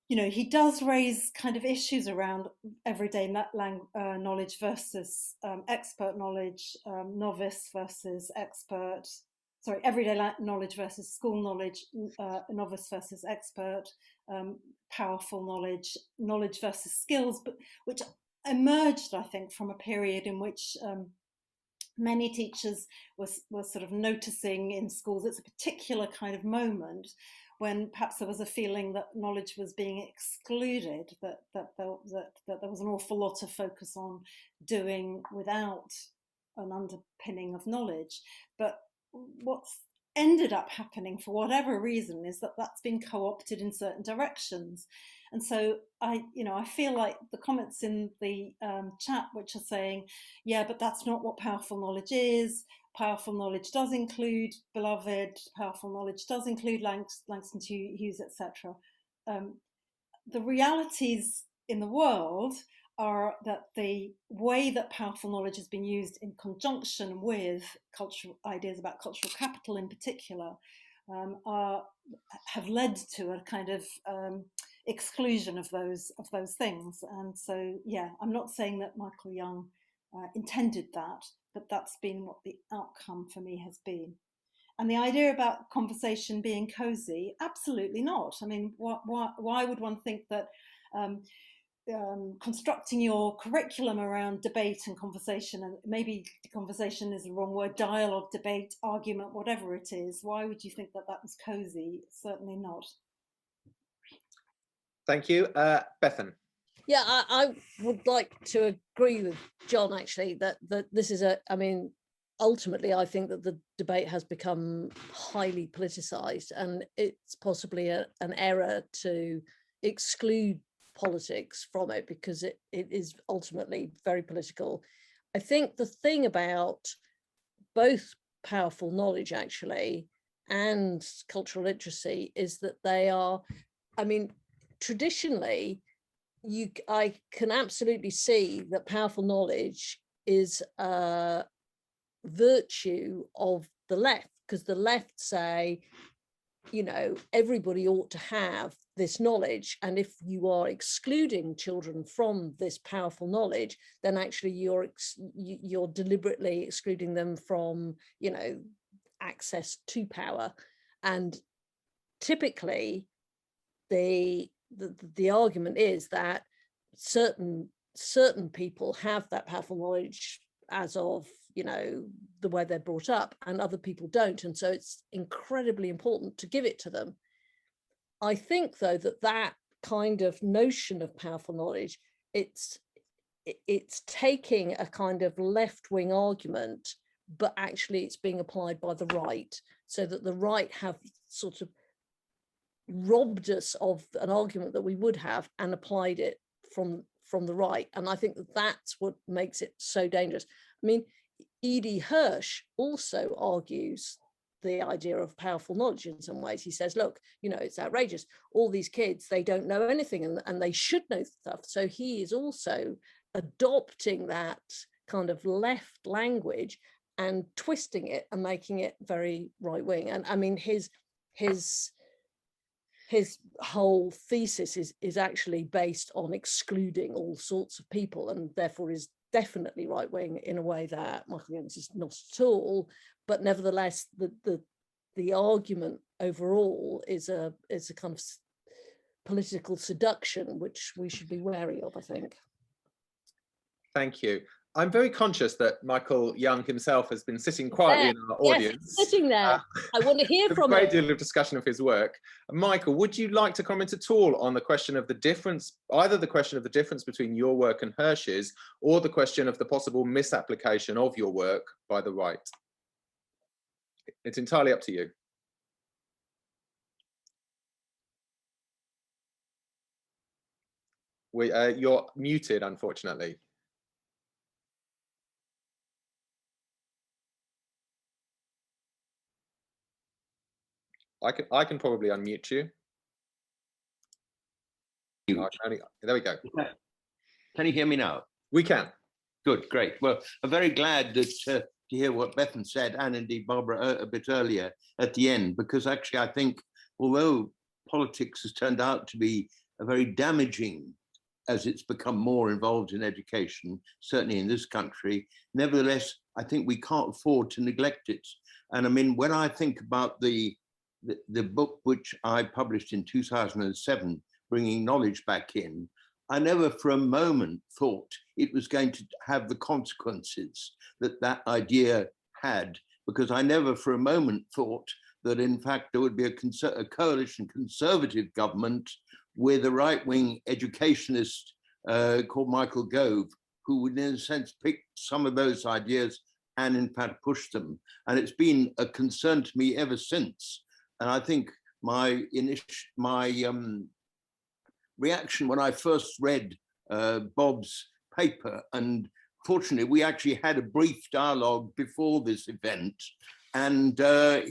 he does raise kind of issues around everyday knowledge versus expert knowledge, novice versus expert, sorry, everyday knowledge versus school knowledge, novice versus expert, powerful knowledge versus skills, but which emerged, I think, from a period in which many teachers were sort of noticing in schools it's a particular kind of moment when perhaps there was a feeling that knowledge was being excluded, that there was an awful lot of focus on doing without an underpinning of knowledge. But what's ended up happening, for whatever reason, is that that's been co-opted in certain directions. And so I feel like the comments in the chat, which are saying, yeah, but that's not what powerful knowledge is. Powerful knowledge does include Beloved. Powerful knowledge does include Langston Hughes, etc. The realities in the world are that the way that powerful knowledge has been used in conjunction with cultural ideas about cultural capital in particular have led to a kind of exclusion of those things. And so, yeah, I'm not saying that Michael Young intended that, but that's been what the outcome for me has been. And the idea about conversation being cozy, absolutely not. I mean, why would one think that constructing your curriculum around debate and conversation, and maybe conversation is the wrong word, dialogue, debate, argument, whatever it is, why would you think that that was cozy? Certainly not.
Thank you. Bethan.
Yeah, I would like to agree with John, actually, that this is I mean, ultimately, I think that the debate has become highly politicized, and it's possibly an error to exclude politics from it, because it is ultimately very political. I think the thing about both powerful knowledge, actually, and cultural literacy is that they are, I mean, traditionally, I can absolutely see that powerful knowledge is a virtue of the left, because the left say, you know, everybody ought to have this knowledge, and if you are excluding children from this powerful knowledge, then actually you're deliberately excluding them from, you know, access to power. And typically the argument is that certain people have that powerful knowledge as of, you know, the way they're brought up, and other people don't, and so it's incredibly important to give it to them. I think, though, that kind of notion of powerful knowledge, it's taking a kind of left-wing argument, but actually it's being applied by the right, so that the right have sort of robbed us of an argument that we would have and applied it from the right. And I think that's what makes it so dangerous. I mean, E.D. Hirsch also argues the idea of powerful knowledge in some ways. He says, look, you know, it's outrageous. All these kids, they don't know anything, and they should know stuff. So he is also adopting that kind of left language and twisting it and making it very right wing. And I mean, his whole thesis is actually based on excluding all sorts of people, and therefore is definitely right wing in a way that Michael Young's is not at all. But nevertheless, the argument overall is a kind of political seduction, which we should be wary of, I think.
Thank you. I'm very conscious that Michael Young himself has been sitting quietly in our audience.
Yes, sitting there. I want to hear from him.
A great deal of discussion of his work. Michael, would you like to comment at all on the question of the difference, either the question of the difference between your work and Hirsch's, or the question of the possible misapplication of your work by the right? It's entirely up to you. You're muted, unfortunately. I can probably unmute you. There we go.
Can you hear me now?
We can.
Good, great. Well, I'm very glad that to hear what Bethan said, and indeed Barbara a bit earlier at the end, because actually I think, although politics has turned out to be a very damaging as it's become more involved in education, certainly in this country, nevertheless, I think we can't afford to neglect it. And I mean, when I think about the book which I published in 2007, Bringing Knowledge Back In, I never for a moment thought it was going to have the consequences that idea had, because I never for a moment thought that in fact there would be a coalition conservative government with a right-wing educationist called Michael Gove, who would in a sense pick some of those ideas and in fact push them. And it's been a concern to me ever since. And I think my reaction when I first read Bob's paper, and fortunately we actually had a brief dialogue before this event, and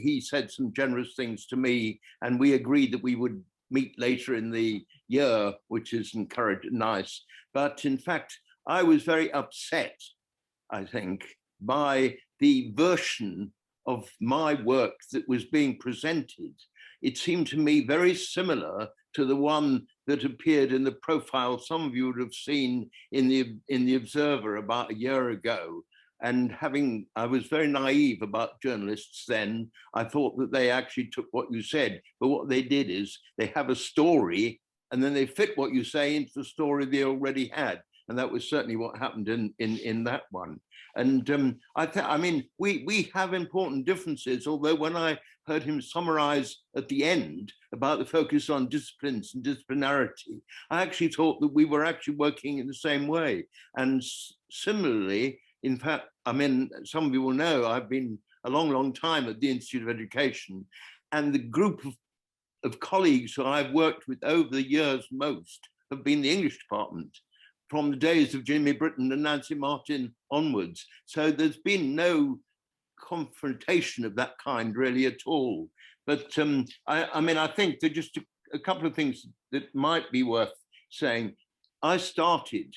he said some generous things to me, and we agreed that we would meet later in the year, which is nice. But in fact, I was very upset, I think, by the version of my work that was being presented. It seemed to me very similar to the one that appeared in the profile some of you would have seen in the Observer about a year ago. And I was very naive about journalists then. I thought that they actually took what you said, but what they did is they have a story and then they fit what you say into the story they already had. And that was certainly what happened in that one. And I mean, we have important differences, although when I heard him summarize at the end about the focus on disciplines and disciplinarity, I actually thought that we were actually working in the same way. And similarly, in fact, I mean, some of you will know I've been a long time at the Institute of Education, and the group of colleagues who I've worked with over the years most have been the English department, from the days of Jimmy Britton and Nancy Martin onwards. So there's been no confrontation of that kind really at all. But I mean, I think there are just a couple of things that might be worth saying. I started,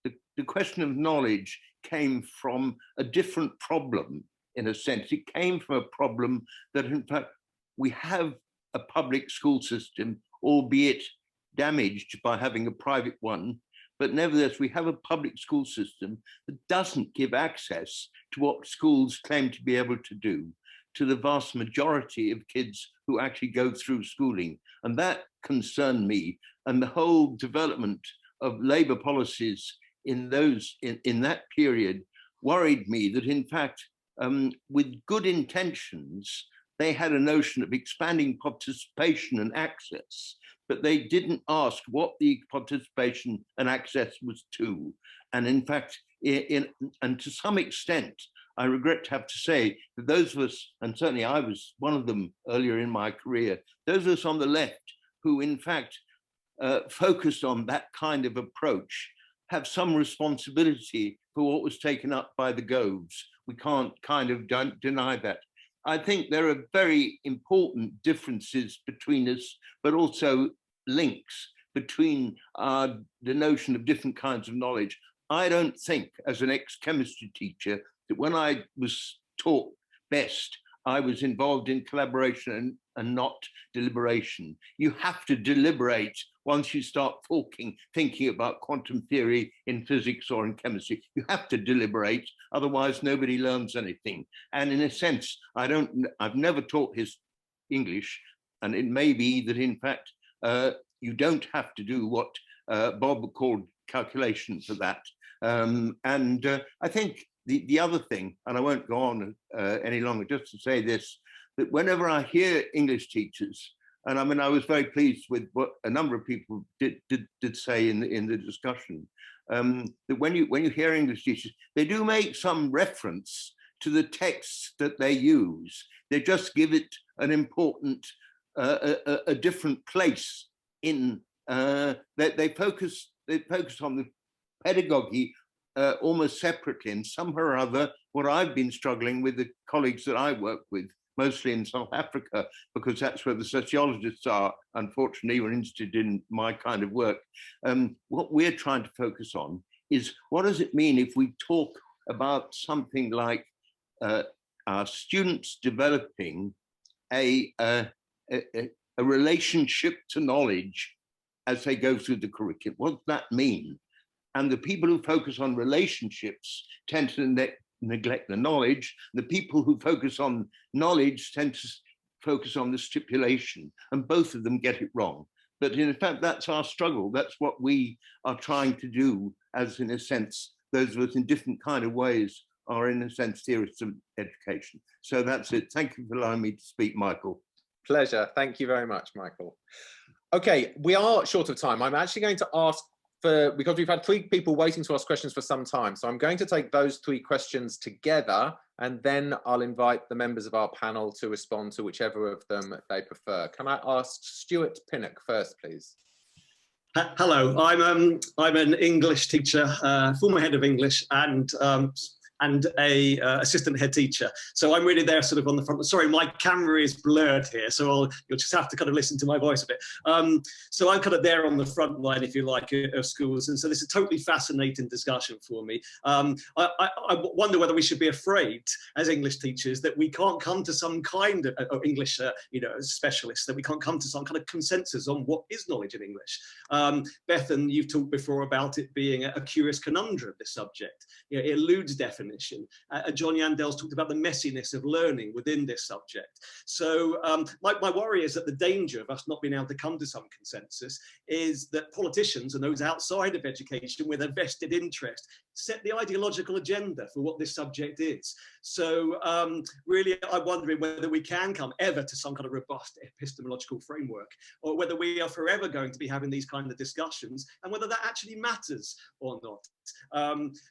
the question of knowledge came from a different problem, in a sense. It came from a problem that, in fact, we have a public school system, albeit damaged by having a private one, but nevertheless, we have a public school system that doesn't give access to what schools claim to be able to do to the vast majority of kids who actually go through schooling. And that concerned me. And the whole development of Labour policies in that period worried me that, in fact, with good intentions, they had a notion of expanding participation and access, but they didn't ask what the participation and access was to. And in fact, and to some extent, I regret to have to say that those of us, and certainly I was one of them earlier in my career, those of us on the left who in fact focused on that kind of approach have some responsibility for what was taken up by the Goves. We can't kind of deny that. I think there are very important differences between us, but also links between the notion of different kinds of knowledge. I don't think, as an ex-chemistry teacher, that when I was taught best, I was involved in collaboration and not deliberation. You have to deliberate once you start thinking about quantum theory in physics or in chemistry. You have to deliberate, otherwise nobody learns anything. And in a sense, I've never taught his English, and it may be that in fact, you don't have to do what Bob called calculation for that. I think the other thing, and I won't go on any longer, just to say this, that whenever I hear English teachers, and I mean, I was very pleased with what a number of people did say in the discussion, that when you hear English teachers, they do make some reference to the texts that they use. They just give it an important, a different place in, they focus on the pedagogy almost separately, and somehow or other, what I've been struggling with the colleagues that I work with, mostly in South Africa, because that's where the sociologists are, unfortunately, were interested in my kind of work. What we're trying to focus on is, what does it mean if we talk about something like our students developing a relationship to knowledge as they go through the curriculum? What does that mean? And the people who focus on relationships tend to neglect the knowledge. The people who focus on knowledge tend to focus on the stipulation, and both of them get it wrong. But in fact, that's our struggle. That's what we are trying to do, as in a sense, those of us in different kind of ways are in a sense theorists of education. So that's it. Thank you for allowing me to speak, Michael.
Pleasure. Thank you very much, Michael. Okay, we are short of time. I'm actually going to ask because we've had 3 people waiting to ask questions for some time. So I'm going to take those 3 questions together, and then I'll invite the members of our panel to respond to whichever of them they prefer. Can I ask Stuart Pinnock first, please?
Hello, I'm an English teacher, former head of English, and a assistant head teacher. So I'm really there sort of on the front. Sorry, my camera is blurred here, so you'll just have to kind of listen to my voice a bit. So I'm kind of there on the front line, if you like, of schools. And so this is a totally fascinating discussion for me. I wonder whether we should be afraid as English teachers that we can't come to some kind of English, specialists, that we can't come to some kind of consensus on what is knowledge in English. Bethan, you've talked before about it being a curious conundrum, this subject. It eludes definition. definition. And John Yandel's talked about the messiness of learning within this subject. So my worry is that the danger of us not being able to come to some consensus is that politicians and those outside of education with a vested interest set the ideological agenda for what this subject is. So really, I'm wondering whether we can come ever to some kind of robust epistemological framework, or whether we are forever going to be having these kind of discussions, and whether that actually matters or not.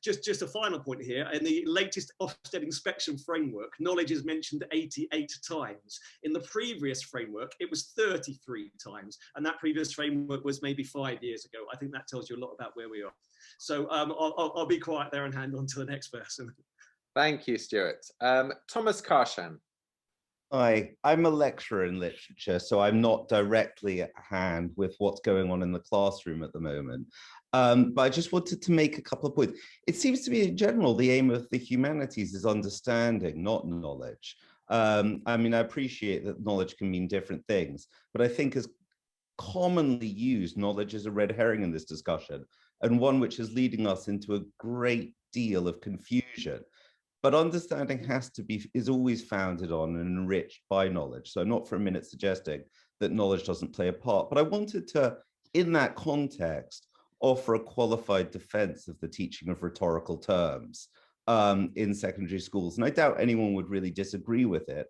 Just a final point here. In the latest Ofsted inspection framework, knowledge is mentioned 88 times. In the previous framework, it was 33 times, and that previous framework was maybe 5 years ago. I think that tells you a lot about where we are. So I'll be quiet there and hand on to the next person.
Thank you, Stuart. Thomas Karshan.
Hi, I'm a lecturer in literature, so I'm not directly at hand with what's going on in the classroom at the moment. But I just wanted to make a couple of points. It seems to be in general, the aim of the humanities is understanding, not knowledge. I mean, I appreciate that knowledge can mean different things, but I think as commonly used, knowledge is a red herring in this discussion, and one which is leading us into a great deal of confusion. But understanding is always founded on and enriched by knowledge. So I'm not for a minute suggesting that knowledge doesn't play a part, but I wanted to, in that context, offer a qualified defense of the teaching of rhetorical terms in secondary schools. And I doubt anyone would really disagree with it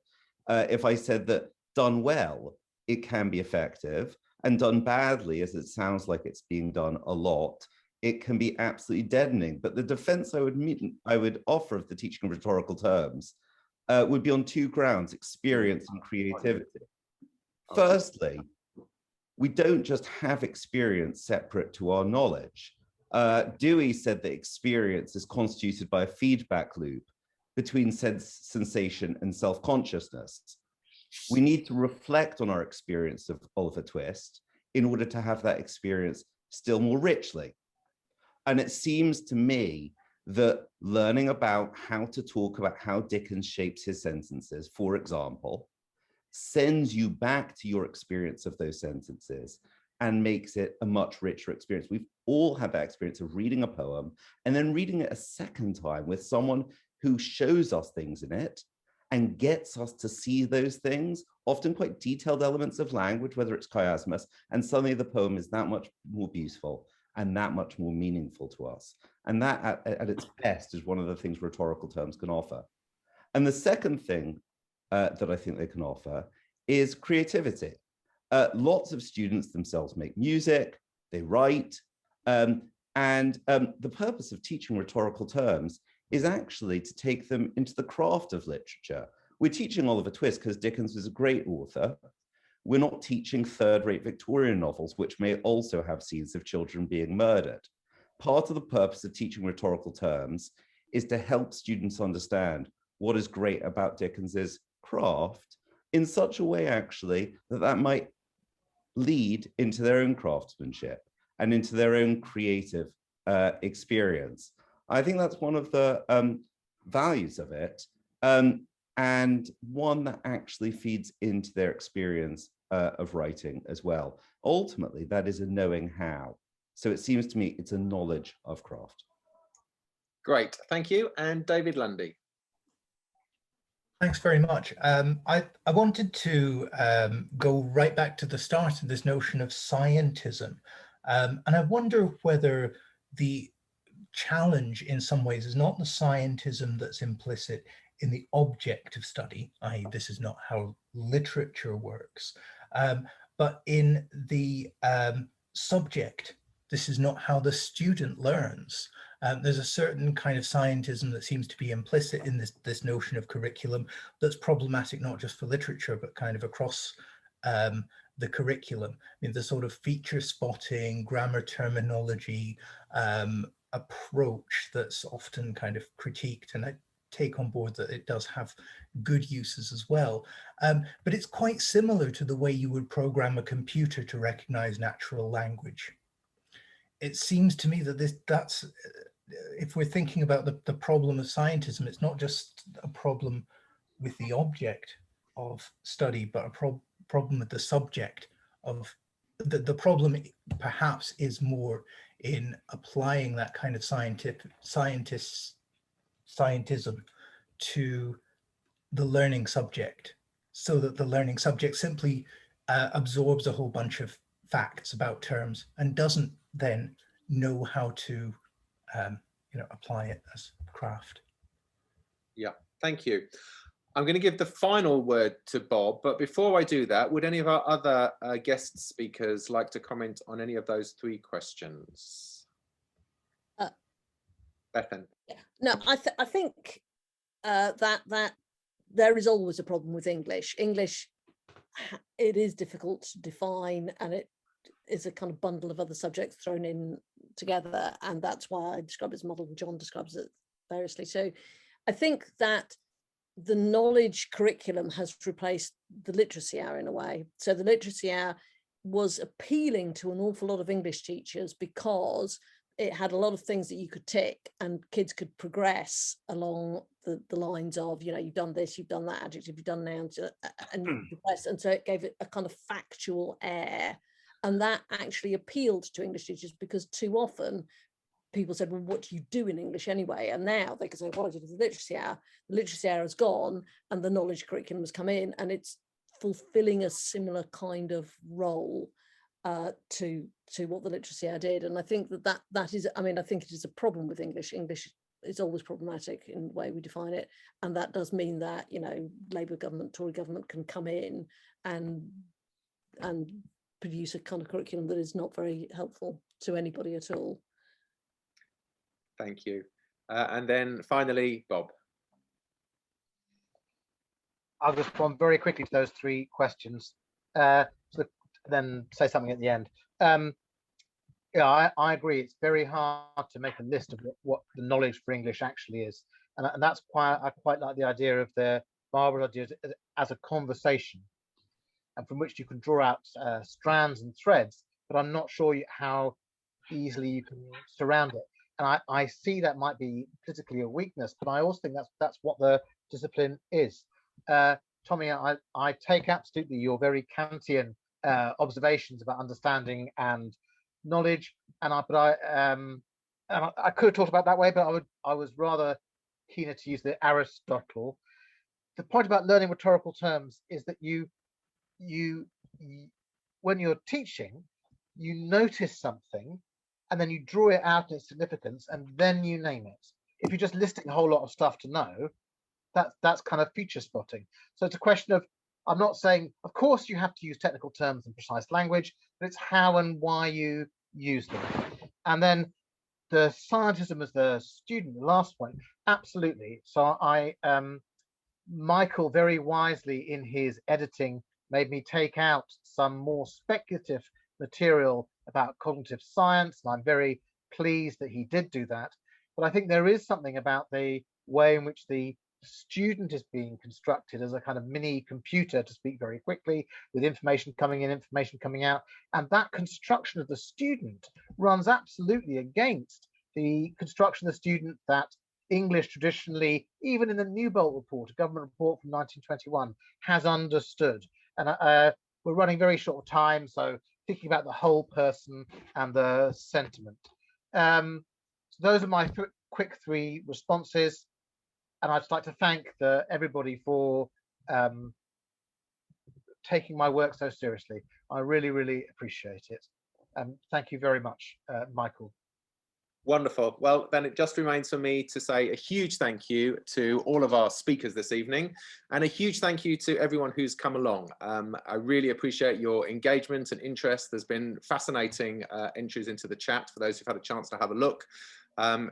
if I said that done well, it can be effective, and done badly, as it sounds like it's being done a lot, it can be absolutely deadening. But the defense I would offer of the teaching of rhetorical terms would be on two grounds: experience and creativity. Firstly, we don't just have experience separate to our knowledge. Dewey said that experience is constituted by a feedback loop between sensation and self-consciousness. We need to reflect on our experience of Oliver Twist in order to have that experience still more richly. And it seems to me that learning about how to talk about how Dickens shapes his sentences, for example, sends you back to your experience of those sentences and makes it a much richer experience. We've all had that experience of reading a poem and then reading it a second time with someone who shows us things in it and gets us to see those things, often quite detailed elements of language, whether it's chiasmus, and suddenly the poem is that much more beautiful and that much more meaningful to us. And that at its best is one of the things rhetorical terms can offer. And the second thing that I think they can offer is creativity. Lots of students themselves make music, they write, and the purpose of teaching rhetorical terms is actually to take them into the craft of literature. We're teaching Oliver Twist because Dickens was a great author. We're not teaching third-rate Victorian novels, which may also have scenes of children being murdered. Part of the purpose of teaching rhetorical terms is to help students understand what is great about Dickens's craft in such a way, actually, that might lead into their own craftsmanship and into their own creative experience. I think that's one of the values of it, and one that actually feeds into their experience of writing as well. Ultimately, that is a knowing how. So it seems to me it's a knowledge of craft.
Great, thank you. And David Lundy.
Thanks very much. I wanted to go right back to the start of this notion of scientism. And I wonder whether the challenge in some ways is not the scientism that's implicit in the object of study, i.e. this is not how literature works, but in the subject. This is not how the student learns. There's a certain kind of scientism that seems to be implicit in this notion of curriculum that's problematic not just for literature, but kind of across the curriculum. I mean, the sort of feature spotting, grammar terminology approach that's often kind of critiqued, and I take on board that it does have good uses as well. But it's quite similar to the way you would program a computer to recognize natural language. It seems to me that that's if we're thinking about the problem of scientism, it's not just a problem with the object of study, but a problem with the subject of the problem perhaps is more in applying that kind of scientist scientism to the learning subject, so that the learning subject simply absorbs a whole bunch of facts about terms and doesn't then know how to apply it as craft.
Yeah, thank you. I'm going to give the final word to Bob, but before I do that, would any of our other guest speakers like to comment on any of those three questions? Bethan.
Yeah. No, I think that there is always a problem with English. English, it is difficult to define, and it is a kind of bundle of other subjects thrown in together, and that's why I describe it as model, and John describes it variously. So I think that the knowledge curriculum has replaced the literacy hour in a way. So the literacy hour was appealing to an awful lot of English teachers because it had a lot of things that you could tick, and kids could progress along the lines of, you've done this, you've done that adjective, you've done nouns, and you progress. And so it gave it a kind of factual air. And that actually appealed to English teachers, because too often people said, well, what do you do in English anyway? And now they can say, what I did is the literacy hour. The literacy hour has gone and the knowledge curriculum has come in, and it's fulfilling a similar kind of role to what the literacy hour did. And I think that is, I think it is a problem with English. English is always problematic in the way we define it. And that does mean that, Labour government, Tory government can come in and produce a kind of curriculum that is not very helpful to anybody at all.
Thank you. And then finally, Bob.
I'll respond very quickly to those three questions, then say something at the end. Yeah, I agree. It's very hard to make a list of what the knowledge for English actually is. And that's why I quite like the idea of Barbara's idea as a conversation, and from which you can draw out strands and threads, but I'm not sure how easily you can surround it. And I see that might be politically a weakness, but I also think that's what the discipline is. Tommy, I take absolutely your very Kantian observations about understanding and knowledge, and I could have talked about that way, but I was rather keener to use the Aristotle. The point about learning rhetorical terms is that you when you're teaching, you notice something, and then you draw it out in its significance, and then you name it. If you're just listing a whole lot of stuff to know, that's kind of feature spotting. So it's a question of, I'm not saying, of course, you have to use technical terms and precise language, but it's how and why you use them. And then the scientism as the student, the last point, absolutely. So Michael very wisely in his editing made me take out some more speculative material about cognitive science, and I'm very pleased that he did do that. But I think there is something about the way in which the student is being constructed as a kind of mini computer, to speak very quickly, with information coming in, information coming out, and that construction of the student runs absolutely against the construction of the student that English traditionally, even in the Newbolt report, a government report from 1921, has understood. And we're running very short time, so thinking about the whole person and the sentiment. So those are my quick three responses. And I'd like to thank everybody for taking my work so seriously. I really, really appreciate it. Thank you very much, Michael.
Wonderful. Well, then it just remains for me to say a huge thank you to all of our speakers this evening, and a huge thank you to everyone who's come along. I really appreciate your engagement and interest. There's been fascinating entries into the chat for those who've had a chance to have a look.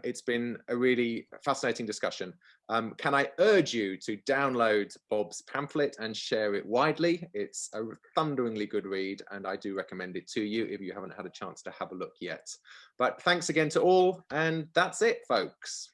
It's been a really fascinating discussion. Can I urge you to download Bob's pamphlet and share it widely? It's a thunderingly good read, and I do recommend it to you if you haven't had a chance to have a look yet. But thanks again to all, and that's it, folks.